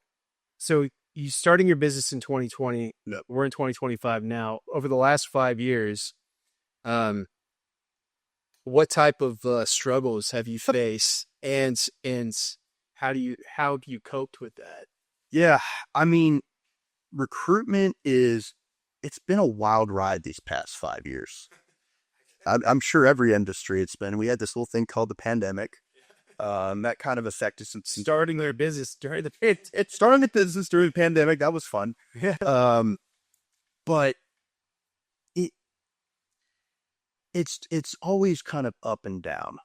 A: you starting your business in 2020.
B: Yep.
A: We're in 2025 now. Over the last 5 years, what type of struggles have you faced, and how have you coped with that?
B: Yeah. I mean, recruitment it's been a wild ride these past 5 years. I'm sure every industry it's been. We had this little thing called the pandemic. That kind of affected some.
A: Starting their business during the
B: It's starting the business during the pandemic. That was fun.
A: Yeah.
B: But it's always kind of up and down.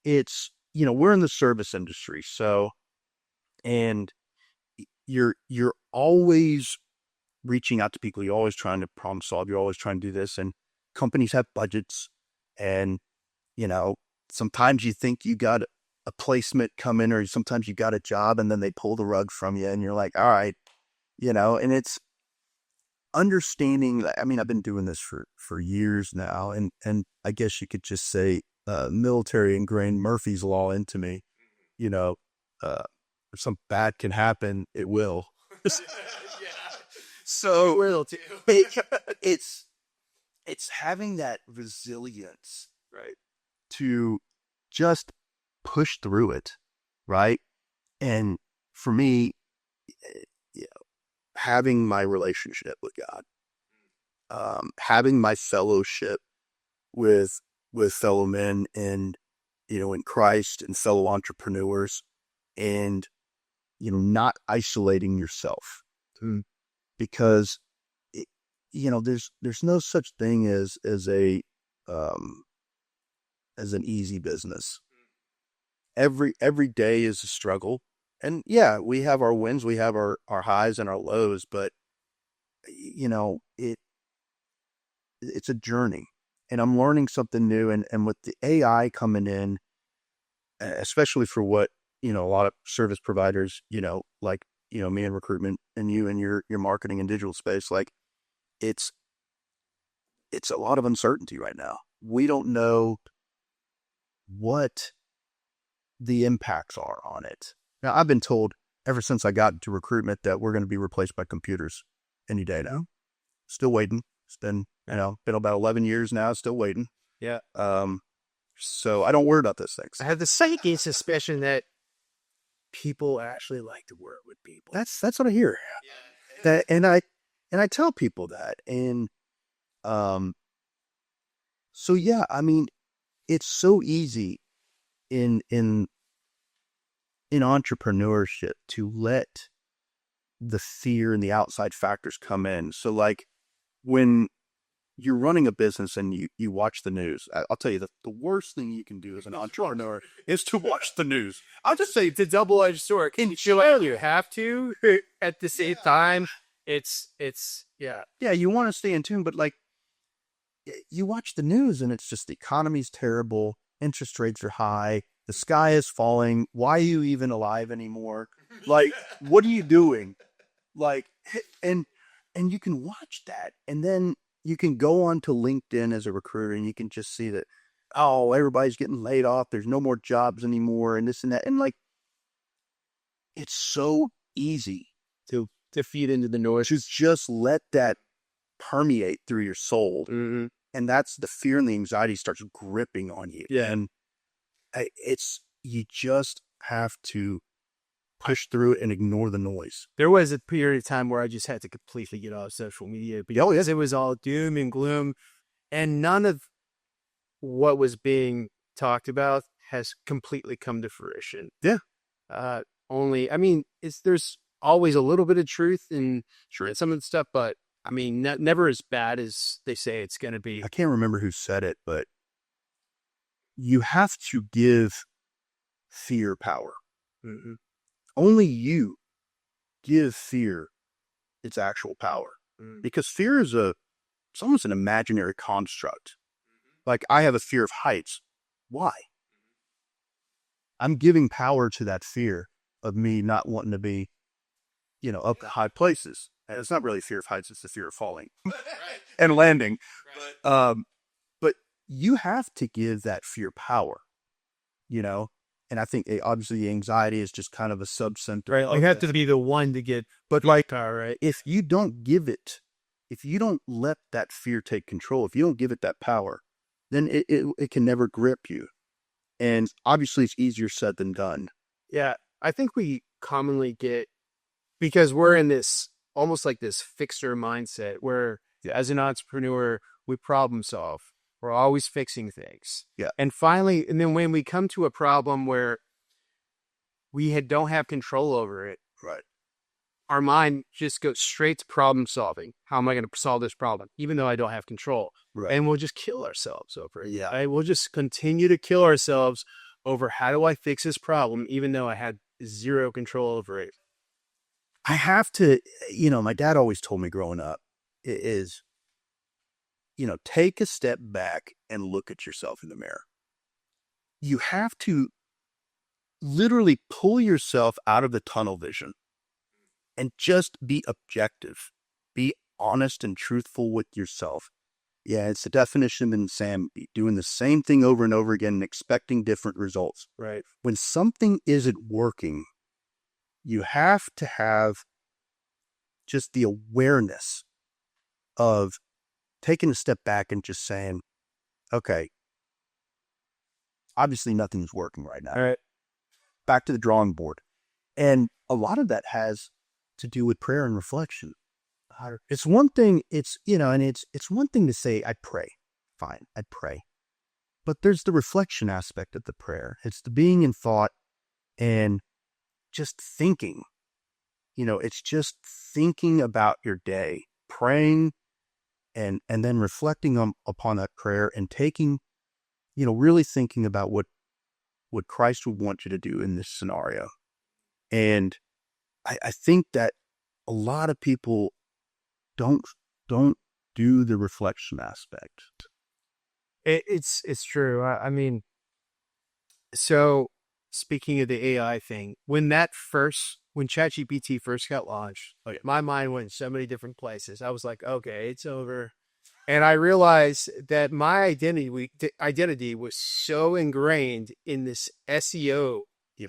B: It's, we're in the service industry, so, and you're always reaching out to people. You're always trying to problem solve. You're always trying to do this, and companies have budgets, and sometimes you think you got a placement come in, or sometimes you got a job, and then they pull the rug from you, and you're like, all right, and it's understanding. I mean, I've been doing this for years now, and I guess you could just say military ingrained Murphy's Law into me. If something bad can happen, it will.
A: Yeah.
B: So
A: It will too.
B: it's having that resilience,
A: Right.
B: to just push through it, right? And for me, having my relationship with God, having my fellowship with fellow men and in Christ, and fellow entrepreneurs, and not isolating yourself, because there's no such thing as an easy business. Every day is a struggle, and yeah, we have our wins, we have our highs and our lows, but it's a journey, and I'm learning something new, and with the AI coming in, especially for what a lot of service providers, like me in recruitment, and you in your marketing and digital space, like it's a lot of uncertainty right now. We don't know what the impacts are on it. Now, I've been told ever since I got into recruitment that we're going to be replaced by computers any day now. Still waiting. It's been about 11 years now, still waiting.
A: Yeah.
B: So I don't worry about those things.
A: I have the psyche suspicion that people actually like to work with people.
B: That's what I hear. Yeah. And I tell people that, and so yeah, I mean, it's so easy in entrepreneurship to let the fear and the outside factors come in. So like when you're running a business and you watch the news, I'll tell you, the worst thing you can do as an entrepreneur is to watch the news.
A: I'll just say it's a double-edged sword. You have to at the same time. It's yeah.
B: Yeah, you want to stay in tune, but like you watch the news and it's just the economy's terrible, interest rates are high, the sky is falling. Why are you even alive anymore? Like, what are you doing? Like, and you can watch that, and then you can go on to LinkedIn as a recruiter, and you can just see that, oh, everybody's getting laid off. There's no more jobs anymore, and this and that. And like, it's so easy
A: to feed into the noise.
B: To just let that permeate through your soul.
A: Mm-hmm.
B: And that's the fear and the anxiety starts gripping on you.
A: Yeah.
B: And you just have to push through it and ignore the noise.
A: There was a period of time where I just had to completely get off social media because it was all doom and gloom, and none of what was being talked about has completely come to fruition.
B: Yeah.
A: There's always a little bit of truth in some of the stuff, but I mean, never as bad as they say it's going to be.
B: I can't remember who said it, but you have to give fear power.
A: Mm-hmm.
B: Only you give fear its actual power, because fear is it's almost an imaginary construct. Like, I have a fear of heights. Why? I'm giving power to that fear of me not wanting to be, up to high places. And it's not really fear of heights, it's the fear of falling and landing. Right. But you have to give that fear power, and I think obviously anxiety is just kind of a subcenter.
A: Right. You have to be the one to get power, right?
B: If you don't give it, if you don't let that fear take control, if you don't give it that power, then it can never grip you. And obviously it's easier said than done.
A: Yeah. I think we commonly because we're in this almost like this fixer mindset where as an entrepreneur, we problem solve. We're always fixing things.
B: Yeah.
A: And then when we come to a problem where we don't have control over it,
B: right,
A: our mind just goes straight to problem solving. How am I going to solve this problem? Even though I don't have control.
B: Right.
A: And we'll just kill ourselves over it.
B: Yeah.
A: Right? We'll just continue to kill ourselves over how do I fix this problem, even though I had zero control over it.
B: I have to, my dad always told me growing up is, take a step back and look at yourself in the mirror. You have to literally pull yourself out of the tunnel vision and just be objective, be honest and truthful with yourself. Yeah, it's the definition of insanity, doing the same thing over and over again and expecting different results.
A: Right.
B: When something isn't working, you have to have just the awareness of taking a step back and just saying, okay, obviously nothing's working right now.
A: All right.
B: Back to the drawing board. And a lot of that has to do with prayer and reflection. It's one thing, it's one thing to say, I pray. Fine, I pray. But there's the reflection aspect of the prayer. It's the being in thought and just thinking. It's just thinking about your day, praying and then reflecting upon that prayer and taking, really thinking about what Christ would want you to do in this scenario. And I think that a lot of people don't do the reflection aspect.
A: It's true. I mean, so speaking of the AI thing, when ChatGPT first got launched, my mind went in so many different places. I was like, okay, it's over. And I realized that my identity was so ingrained in this SEO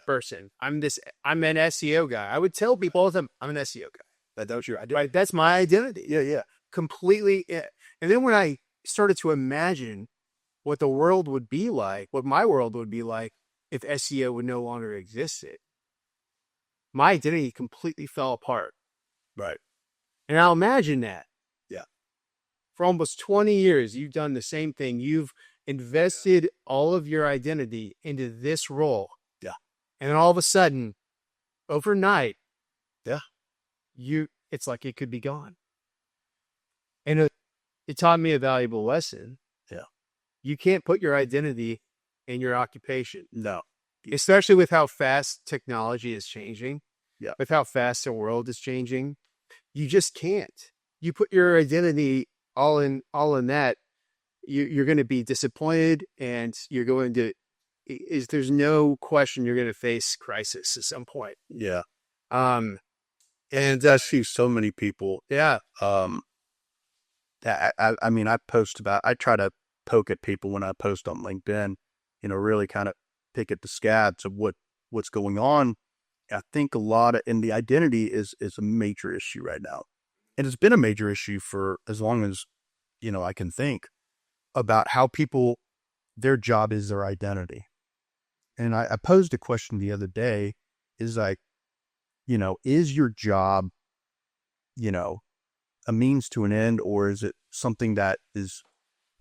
A: person. I'm an SEO guy. I would tell people all the time, I'm an SEO guy. Right? That's my identity.
B: Yeah.
A: Completely. And then when I started to imagine what the world would be like, what my world would be like if SEO would no longer existed, my identity completely fell apart.
B: Right.
A: And I'll imagine that.
B: Yeah.
A: For almost 20 years, you've done the same thing. You've invested all of your identity into this role.
B: Yeah.
A: And then all of a sudden, overnight,
B: yeah,
A: it's like it could be gone. And it taught me a valuable lesson.
B: Yeah.
A: You can't put your identity in your occupation.
B: No.
A: Especially with how fast technology is changing.
B: Yeah.
A: With how fast the world is changing. You just can't. You put your identity all in that, you're going to be disappointed, and you're going to there's no question you're going to face crisis at some point.
B: Yeah. And I see so many people.
A: Yeah.
B: I try to poke at people when I post on LinkedIn, really kind of pick at the scabs of what's going on. I think and the identity is a major issue right now. And it's been a major issue for as long as, I can think about how people, their job is their identity. And I posed a question the other day, is like, is your job, a means to an end, or is it something that is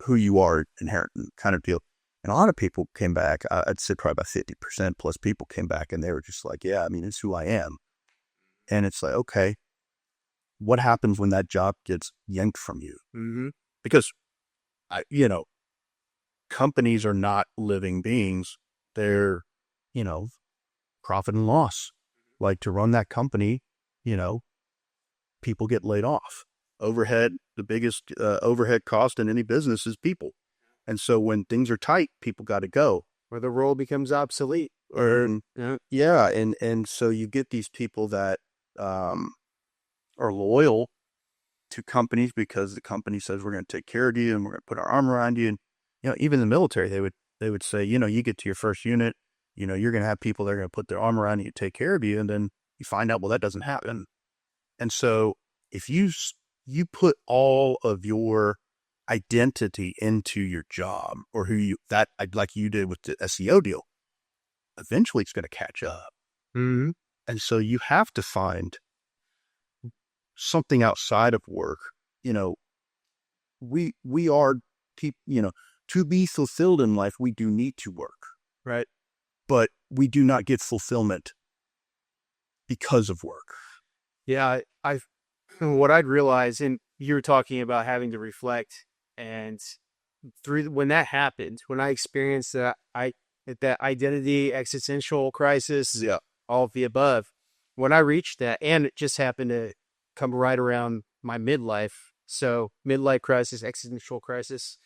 B: who you are inherent kind of deal? And a lot of people came back, I'd say probably about 50% plus people came back and they were just like, yeah, I mean, it's who I am. And it's like, okay, what happens when that job gets yanked from you?
A: Mm-hmm.
B: Because, companies are not living beings. They're, profit and loss. Like to run that company, people get laid off. Overhead, the biggest overhead cost in any business is people. And so when things are tight, people got to go.
A: Or the role becomes obsolete.
B: And so you get these people that are loyal to companies because the company says we're going to take care of you and we're going to put our arm around you. And even in the military, they would say, you get to your first unit, you're going to have people that are going to put their arm around you, take care of you, and then you find out, well, that doesn't happen. And so if you put all of your identity into your job or like you did with the SEO deal, eventually it's going to catch up.
A: Mm-hmm.
B: And so you have to find something outside of work. We are people, to be fulfilled in life, we do need to work.
A: Right.
B: But we do not get fulfillment because of work.
A: Yeah. What I'd realized, and you were talking about having to reflect, and when that happened, when I experienced that identity existential crisis, all of the above, when I reached that, and it just happened to come right around my midlife. So midlife crisis, existential crisis,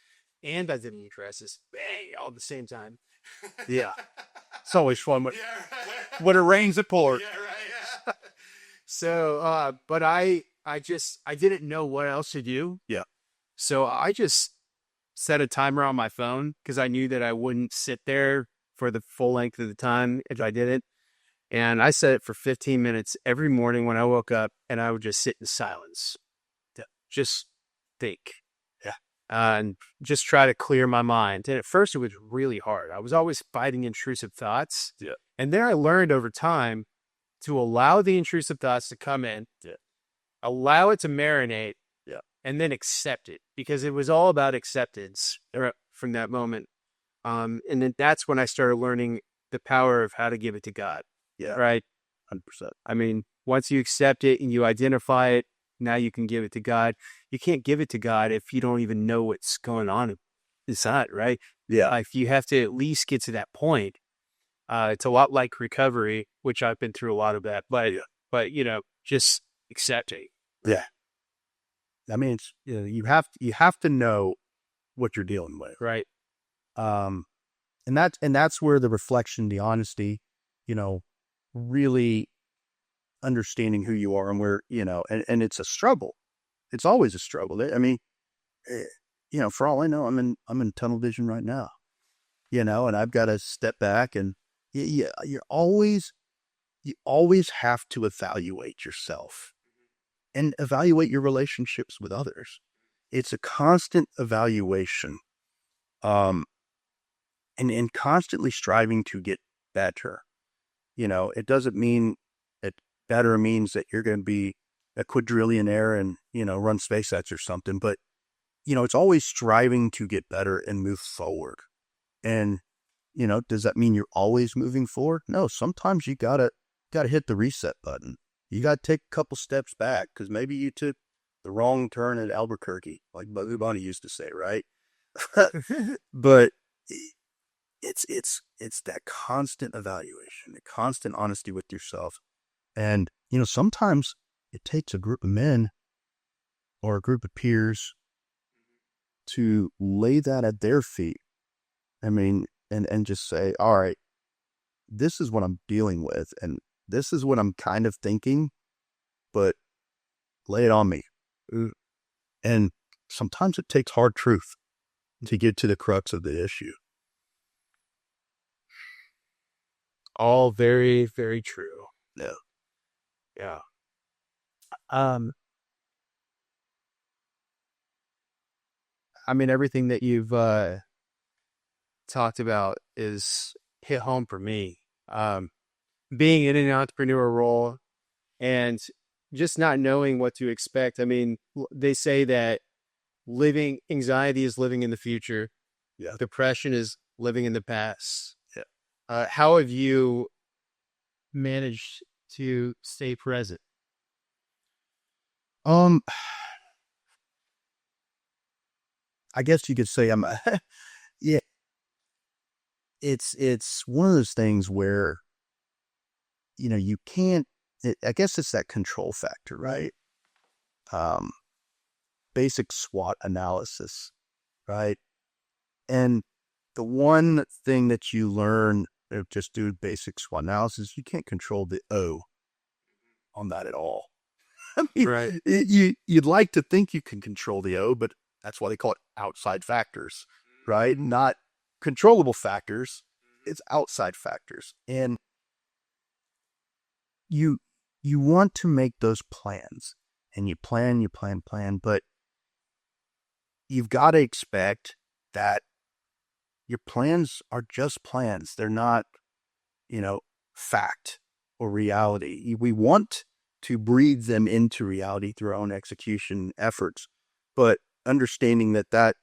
A: and identity crisis, bang, all at the same time.
B: Yeah. It's always fun when it rains, it pours.
A: Yeah, right. Yeah. So, but I didn't know what else to do.
B: Yeah.
A: So I just set a timer on my phone because I knew that I wouldn't sit there for the full length of the time if I did it. And I set it for 15 minutes every morning when I woke up, and I would just sit in silence. Just think.
B: Yeah.
A: And just try to clear my mind. And at first it was really hard. I was always fighting intrusive thoughts.
B: Yeah.
A: And then I learned over time to allow the intrusive thoughts to come in, allow it to marinate, and then accept it, because it was all about acceptance from that moment. And then that's when I started learning the power of how to give it to God.
B: Yeah.
A: Right.
B: 100%.
A: I mean, once you accept it and you identify it, now you can give it to God. You can't give it to God if you don't even know what's going on inside, right?
B: Yeah.
A: If you have to at least get to that point. It's a lot like recovery, which I've been through a lot of that, but just accepting.
B: Yeah. I mean, it's, you have to know what you're dealing with.
A: Right.
B: And that's where the reflection, the honesty, really understanding who you are and where, and it's a struggle. It's always a struggle. I mean, for all I know, I'm in tunnel vision right now, and I've got to step back and you always have to evaluate yourself and evaluate your relationships with others. It's a constant evaluation, and constantly striving to get better. It doesn't mean that better means that you're going to be a quadrillionaire and, run SpaceX or something, but, it's always striving to get better and move forward. And, does that mean you're always moving forward? No, sometimes you gotta hit the reset button. You gotta take a couple steps back because maybe you took the wrong turn at Albuquerque, like Buggy Bunny used to say, right? But it's that constant evaluation, the constant honesty with yourself. And, sometimes it takes a group of men or a group of peers to lay that at their feet. I mean, and just say, all right, this is what I'm dealing with. And this is what I'm kind of thinking, but lay it on me. And sometimes it takes hard truth to get to the crux of the issue.
A: All very, very true.
B: Yeah.
A: Yeah. I mean, everything that you've talked about is hit home for me. Being in an entrepreneur role, and just not knowing what to expect. I mean, they say that anxiety is living in the future.
B: Yeah.
A: Depression is living in the past.
B: Yeah.
A: How have you managed to stay present?
B: I guess you could say yeah, it's one of those things where, you can't, I guess it's that control factor, right? Um, Basic SWOT analysis, right? And the one thing that you learn just do basic SWOT analysis, you can't control the O on that at all. I mean,
A: Right.
B: you'd like to think you can control the O, but that's why they call it outside factors, right? Not controllable factors. It's outside factors. And you want to make those plans, and you plan, but you've got to expect that your plans are just plans. They're not, fact or reality. We want to breathe them into reality through our own execution efforts, but understanding that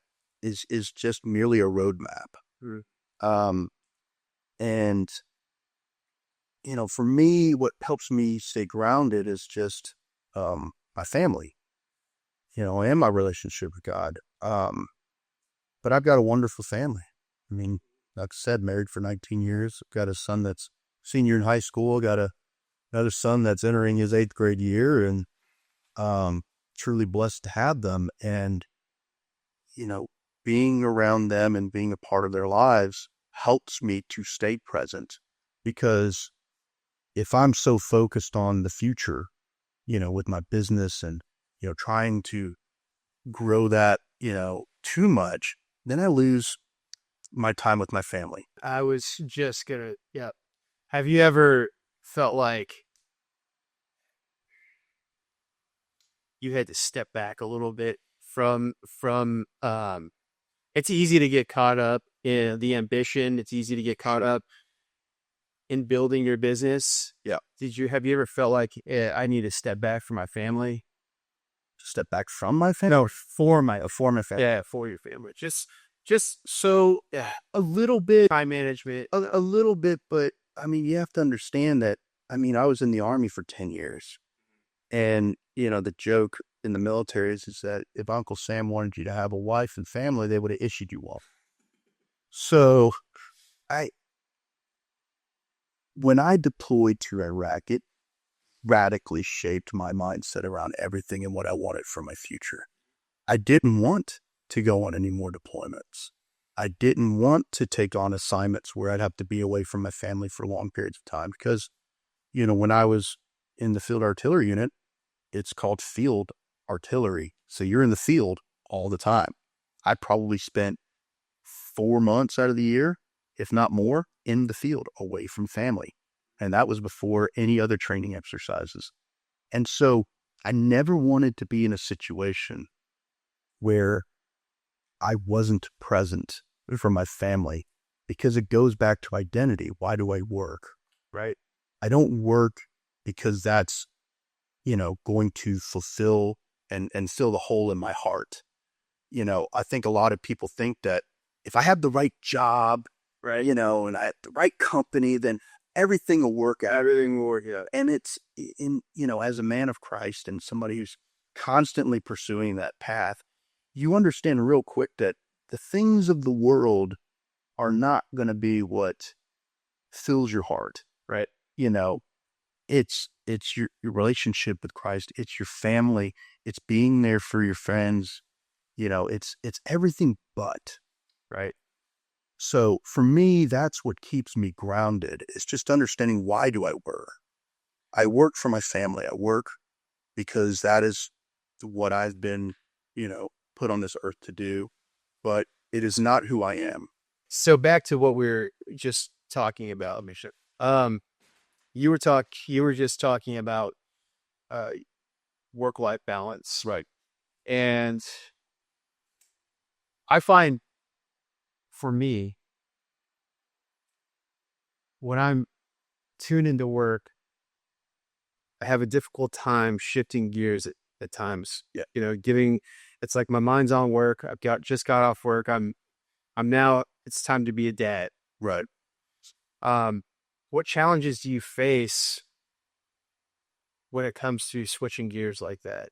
B: is just merely a roadmap.
A: Mm.
B: And for me, what helps me stay grounded is just my family, and my relationship with God. But I've got a wonderful family. I mean, like I said, married for 19 years. I've got a son that's senior in high school. Got another son that's entering his 8th grade year, and truly blessed to have them. And, being around them and being a part of their lives helps me to stay present, because if I'm so focused on the future, with my business and, trying to grow that, too much, then I lose my time with my family.
A: I was just gonna, yeah. Have you ever felt like you had to step back a little bit from it's easy to get caught up in the ambition. It's easy to get caught up in building your business.
B: Yeah.
A: Have you ever felt like I need to step back from my family?
B: Step back from my family?
A: No, for my family. Yeah, for your family. Just so a little bit time management,
B: A little bit, but I mean, you have to understand that, I was in the Army for 10 years. And, the joke in the military is that if Uncle Sam wanted you to have a wife and family, they would have issued you one. So when I deployed to Iraq, it radically shaped my mindset around everything and what I wanted for my future. I didn't want to go on any more deployments. I didn't want to take on assignments where I'd have to be away from my family for long periods of time, because, when I was in the field artillery unit, it's called field artillery. So you're in the field all the time. I probably spent 4 months out of the year, if not more, in the field away from family. And that was before any other training exercises. And so I never wanted to be in a situation where I wasn't present for my family, because it goes back to identity. Why do I work? Right? I don't work because that's, going to fulfill and fill the hole in my heart. I think a lot of people think that if I have the right job, right, and I have the right company, then everything will work out.
A: everything will work out.
B: And it's as a man of Christ and somebody who's constantly pursuing that path, you understand real quick that the things of the world are not going to be what fills your heart, right? It's your relationship with Christ. It's your family. It's being there for your friends. It's everything but, right? So for me, that's what keeps me grounded. It's just understanding, why do I work? I work for my family. I work because that is what I've been, put on this earth to do, but it is not who I am.
A: So back to what we were just talking about. Let me show. You were just talking about work-life balance,
B: Right.
A: and I find, for me, when I'm tuned into work, I have a difficult time shifting gears at times.
B: Yeah.
A: You know, it's like my mind's on work. Just got off work. I'm now, it's time to be a dad.
B: Right.
A: What challenges do you face when it comes to switching gears like that?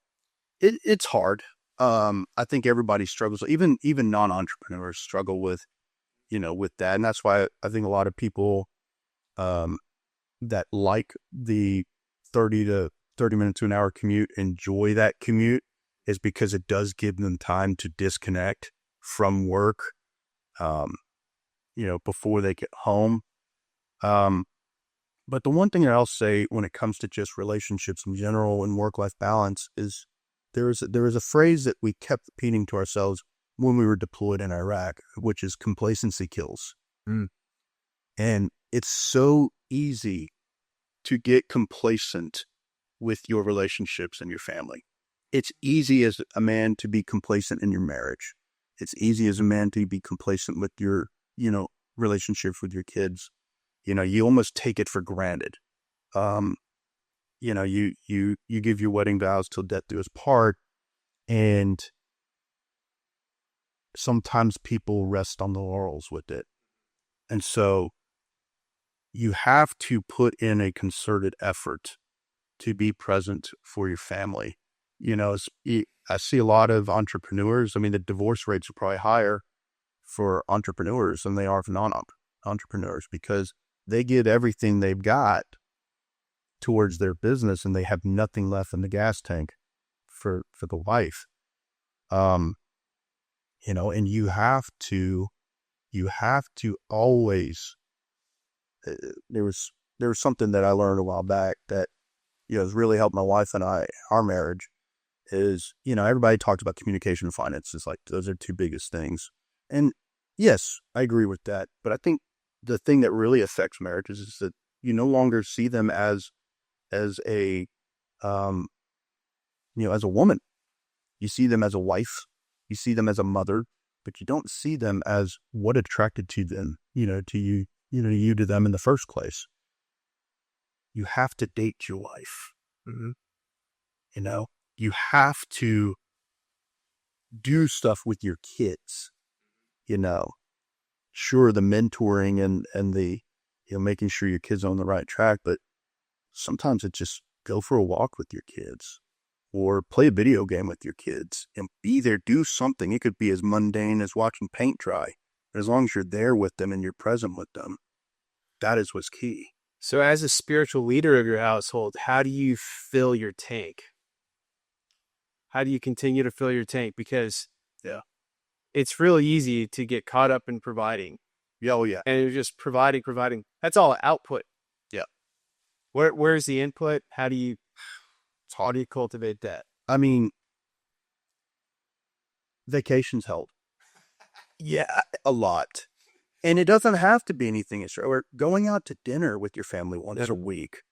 B: It's hard. I think everybody struggles. Even non-entrepreneurs struggle with that, and that's why I think a lot of people that like the 30 minutes to an hour commute enjoy that commute, is because it does give them time to disconnect from work, before they get home. But the one thing that I'll say when it comes to just relationships in general and work-life balance is there is a phrase that we kept repeating to ourselves when we were deployed in Iraq, which is complacency kills. And it's so easy to get complacent with your relationships and your family. It's easy as a man to be complacent in your marriage. It's easy as a man to be complacent with your, relationships with your kids. You almost take it for granted. You give your wedding vows till death do us part, and sometimes people rest on the laurels with it. And so you have to put in a concerted effort to be present for your family. I see a lot of entrepreneurs. I mean, the divorce rates are probably higher for entrepreneurs than they are for non-entrepreneurs, because they give everything they've got towards their business and they have nothing left in the gas tank for the wife. And you have to always, there was something that I learned a while back that, has really helped my wife and our marriage is, everybody talks about communication and finances. Like, those are two biggest things. And yes, I agree with that. But I think the thing that really affects marriages is that you no longer see them as a woman. You see them as a wife, you see them as a mother, but you don't see them as what attracted to them, to you, to them in the first place. You have to date your wife.
A: Mm-hmm.
B: You have to do stuff with your kids. Sure, the mentoring and the, making sure your kids are on the right track, but sometimes it's just go for a walk with your kids or play a video game with your kids and be there, do something. It could be as mundane as watching paint dry, but as long as you're there with them and you're present with them, that is what's key.
A: So as a spiritual leader of your household, how do you fill your tank? How do you continue to fill your tank? Because it's really easy to get caught up in providing.
B: Yeah, oh yeah.
A: And you're just providing. That's all output.
B: Yeah.
A: Where's the input? How do you cultivate that?
B: I mean, vacations help.
A: Yeah,
B: a lot. And it doesn't have to be anything extra. Or going out to dinner with your family once a week.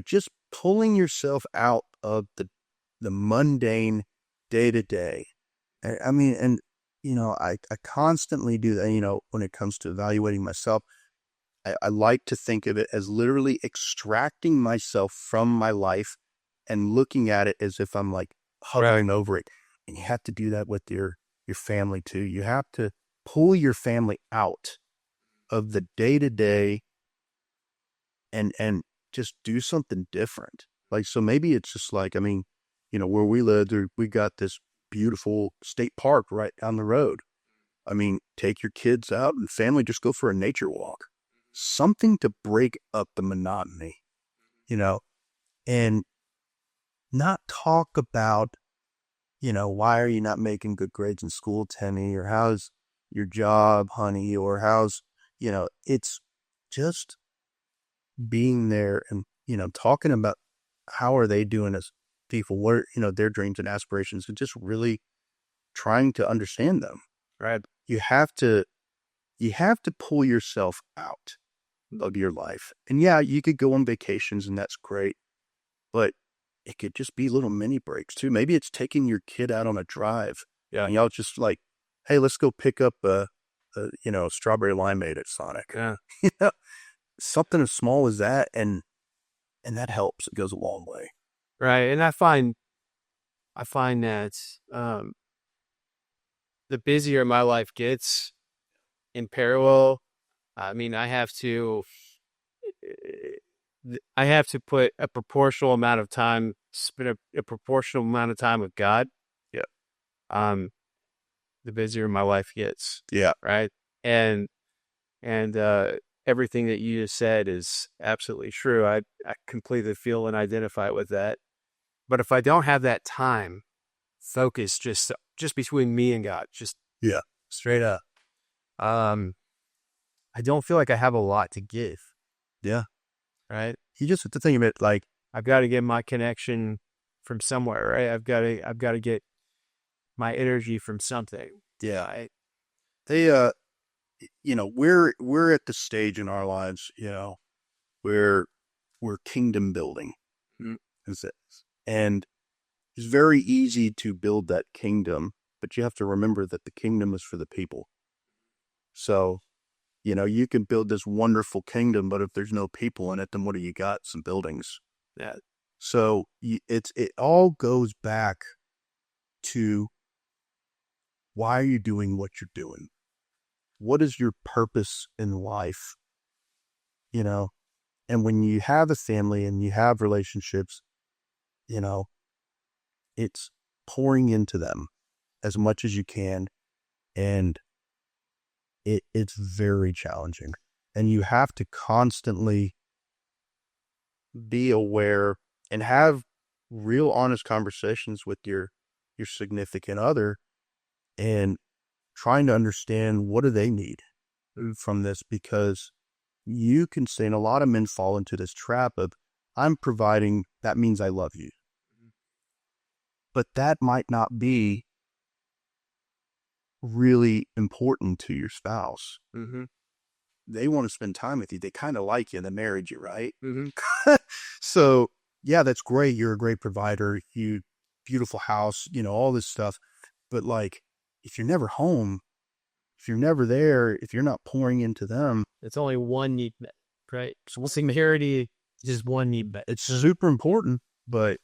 B: Just pulling yourself out of the mundane day-to-day. I mean, and, I constantly do that, when it comes to evaluating myself. I like to think of it as literally extracting myself from my life and looking at it as if I'm like hovering over it. And you have to do that with your family too. You have to pull your family out of the day-to-day and just do something different. Like, so maybe it's just like, I mean, where we live, we got this beautiful state park right down the road. I mean, take your kids out and family, just go for a nature walk. Something to break up the monotony, and not talk about, why are you not making good grades in school, Tenny, or how's your job, honey, or how's, it's just being there and, talking about how are they doing as people, what are, their dreams and aspirations, and just really trying to understand them.
A: right.
B: You have to pull yourself out of your life. And yeah, you could go on vacations and that's great, but it could just be little mini breaks too. Maybe it's taking your kid out on a drive.
A: Yeah.
B: And y'all just like, hey, let's go pick up a strawberry limeade at Sonic.
A: Yeah.
B: Something as small as that. And And that helps. It goes a long way.
A: Right. And I find that the busier my life gets in parallel, I mean, I have to put a proportional amount of time, spend a proportional amount of time with God.
B: Yeah.
A: The busier my life gets.
B: Yeah.
A: Right. And everything that you just said is absolutely true. I completely feel and identify with that. But if I don't have that time, focus just between me and God, just straight up, I don't feel like I have a lot to give.
B: Yeah.
A: Right.
B: You just have to think of it like,
A: I've got to get my connection from somewhere, right? I've got to get my energy from something.
B: yeah,
A: Right?
B: they, we're at the stage in our lives, where we're kingdom building. And it's very easy to build that kingdom, but you have to remember that the kingdom is for the people. So, you can build this wonderful kingdom, but if there's no people in it, then what do you got? Some buildings.
A: Yeah.
B: So it all goes back to, why are you doing what you're doing? What is your purpose in life? And when you have a family and you have relationships, it's pouring into them as much as you can. And it's very challenging. And you have to constantly be aware and have real honest conversations with your significant other, and trying to understand, what do they need from this? Because you can say, and a lot of men fall into this trap of, I'm providing, that means I love you. But that might not be really important to your spouse.
A: Mm-hmm.
B: They want to spend time with you. They kind of like you. They married you, right?
A: Mm-hmm.
B: So, yeah, that's great. You're a great provider. You, beautiful house, all this stuff. But like, if you're never home, if you're never there, if you're not pouring into them,
A: It's only one need met, right? So security is just one need met.
B: it's super important. But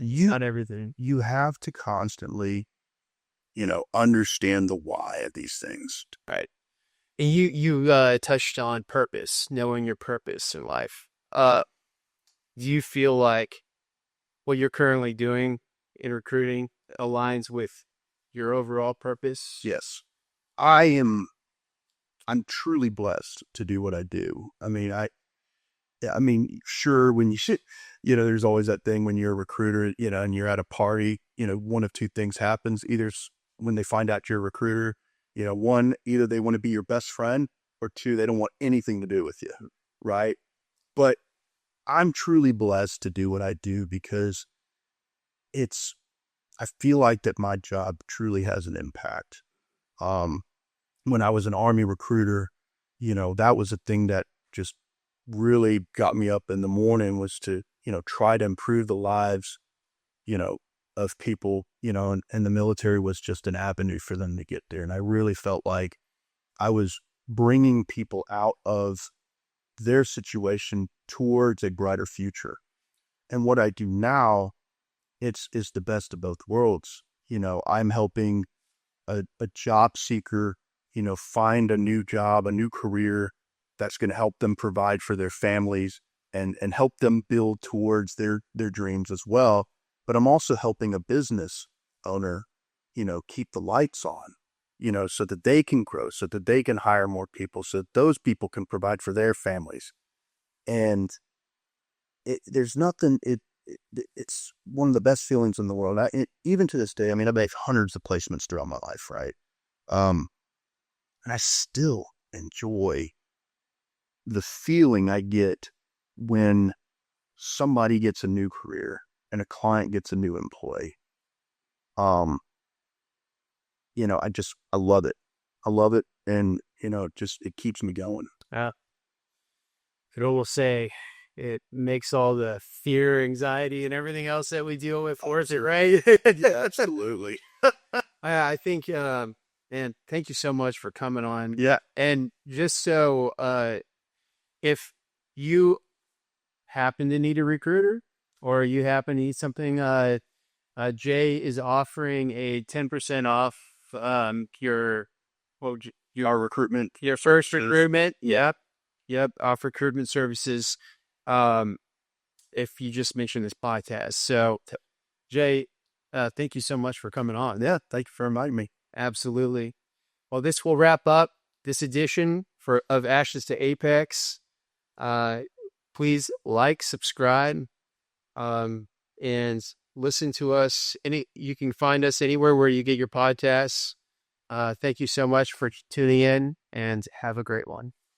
A: not everything.
B: You have to constantly, understand the why of these things.
A: Right. And you touched on purpose, knowing your purpose in life. Do you feel like what you're currently doing in recruiting aligns with your overall purpose?
B: Yes. I'm truly blessed to do what I do. I mean, sure, when there's always that thing when you're a recruiter, and you're at a party, one of two things happens. Either when they find out you're a recruiter, one, either they want to be your best friend, or two, they don't want anything to do with you. Right. But I'm truly blessed to do what I do, because I feel like that my job truly has an impact. When I was an Army recruiter, that was a thing that just really got me up in the morning, was to, try to improve the lives, of people, and the military was just an avenue for them to get there. And I really felt like I was bringing people out of their situation towards a brighter future. And what I do now, is the best of both worlds. I'm helping a job seeker, find a new job, a new career that's going to help them provide for their families, and help them build towards their dreams as well. But I'm also helping a business owner, keep the lights on, so that they can grow, so that they can hire more people, so that those people can provide for their families. And there's nothing, it's one of the best feelings in the world. Even to this day, I mean, I've made hundreds of placements throughout my life, right? And I still enjoy the feeling I get when somebody gets a new career and a client gets a new employee. I love it. I love it. And, it keeps me going.
A: I'd almost say it makes all the fear, anxiety, and everything else that we deal with worth it, right?
B: Yeah, absolutely.
A: I think, and thank you so much for coming on.
B: Yeah.
A: And just so, if you happen to need a recruiter, or you happen to need something, Jay is offering a 10% off your
B: Our recruitment.
A: your first recruitment. Yep, off recruitment services. If you just mention this podcast. So, Jay, thank you so much for coming on.
B: Yeah, thank you for inviting me.
A: Absolutely. Well, this will wrap up this edition of Ashes to Apex. Please like, subscribe, and listen to us. You can find us anywhere where you get your podcasts. Thank you so much for tuning in, and have a great one.